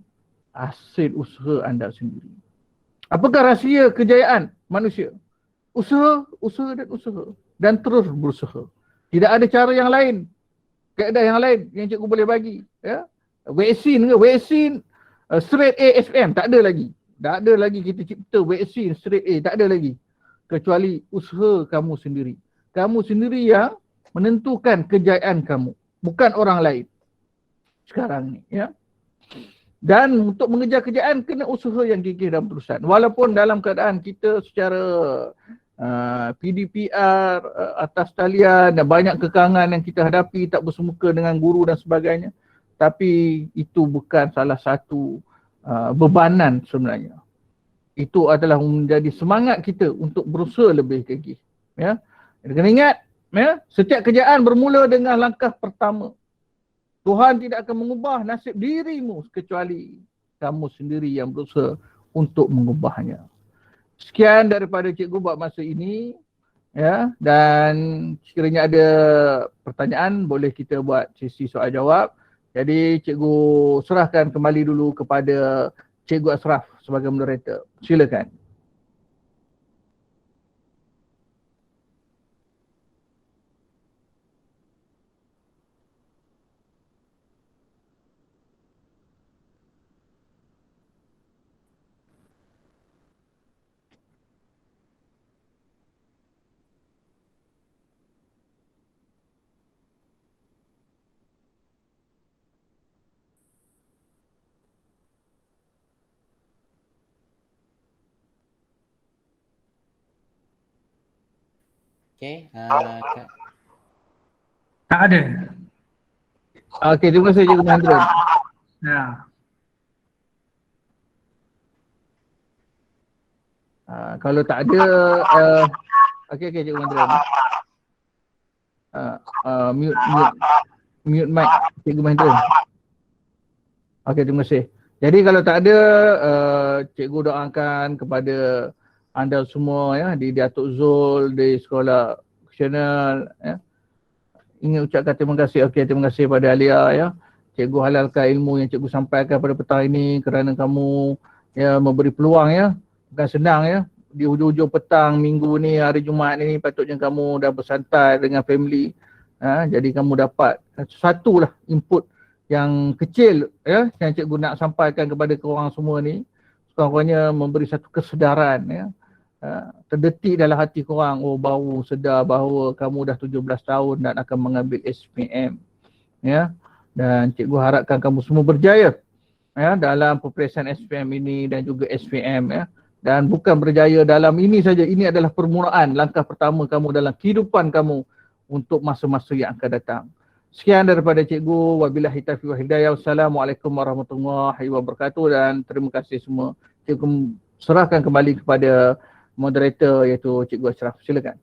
hasil usaha anda sendiri. Apakah rahsia kejayaan manusia? Usaha, usaha dan usaha. Dan terus berusaha. Tidak ada cara yang lain. Kaedah yang lain yang cikgu boleh bagi. Ya. Vaksin ke? Vaksin straight A SPM. Tak ada lagi. Tak ada lagi kita cipta vaksin straight A. Tak ada lagi. Kecuali usaha kamu sendiri. Kamu sendiri yang menentukan kejayaan kamu. Bukan orang lain. Sekarang ni. Ya. Dan untuk mengejar kejayaan kena usaha yang gigih dan berusaha. Walaupun dalam keadaan kita secara PDPR atas talian dan banyak kekangan yang kita hadapi, tak bersemuka dengan guru dan sebagainya. Tapi itu bukan salah satu bebanan sebenarnya. Itu adalah menjadi semangat kita untuk berusaha lebih gigih. Ya. Kena ingat, ya, setiap kejayaan bermula dengan langkah pertama. Tuhan tidak akan mengubah nasib dirimu kecuali kamu sendiri yang berusaha untuk mengubahnya. Sekian daripada cikgu buat masa ini. Ya, dan sekiranya ada pertanyaan boleh kita buat sesi soal jawab. Jadi cikgu serahkan kembali dulu kepada Cikgu Ashraf sebagai moderator. Silakan. Okay. Tak ada. Okey, terima kasih Cikgu Mahendra. Ya. Kalau tak ada, okey Cikgu Mahendra. Mute mic Cikgu Mahendra. Okey, terima kasih. Jadi kalau tak ada, cikgu doakan kepada anda semua ya di Datuk Zul, di sekolah vocational ya. Ingin ucapkan terima kasih. Okey, terima kasih pada Alia ya. Cikgu halalkan ilmu yang cikgu sampaikan pada petang ini kerana kamu ya memberi peluang ya. Bukan senang ya. Di hujung-hujung petang minggu ni, hari Jumaat ni patutnya kamu dah bersantai dengan family. Jadi kamu dapat satu lah input yang kecil ya yang cikgu nak sampaikan kepada korang semua ni. Sekurang-kurangnya memberi satu kesedaran ya. Terdetik dalam hati korang, oh baru sedar bahawa kamu dah 17 tahun dan akan mengambil SPM ya. Dan cikgu harapkan kamu semua berjaya ya dalam peperiksaan SPM ini dan juga SPM ya. Dan bukan berjaya dalam ini saja, ini adalah permulaan langkah pertama kamu dalam kehidupan kamu untuk masa-masa yang akan datang. Sekian daripada cikgu, wabillahi taufiq wal hidayah. Wassalamualaikum warahmatullahi wabarakatuh dan terima kasih semua. Cikgu serahkan kembali kepada moderator iaitu Cikgu Ashraf. Silakan.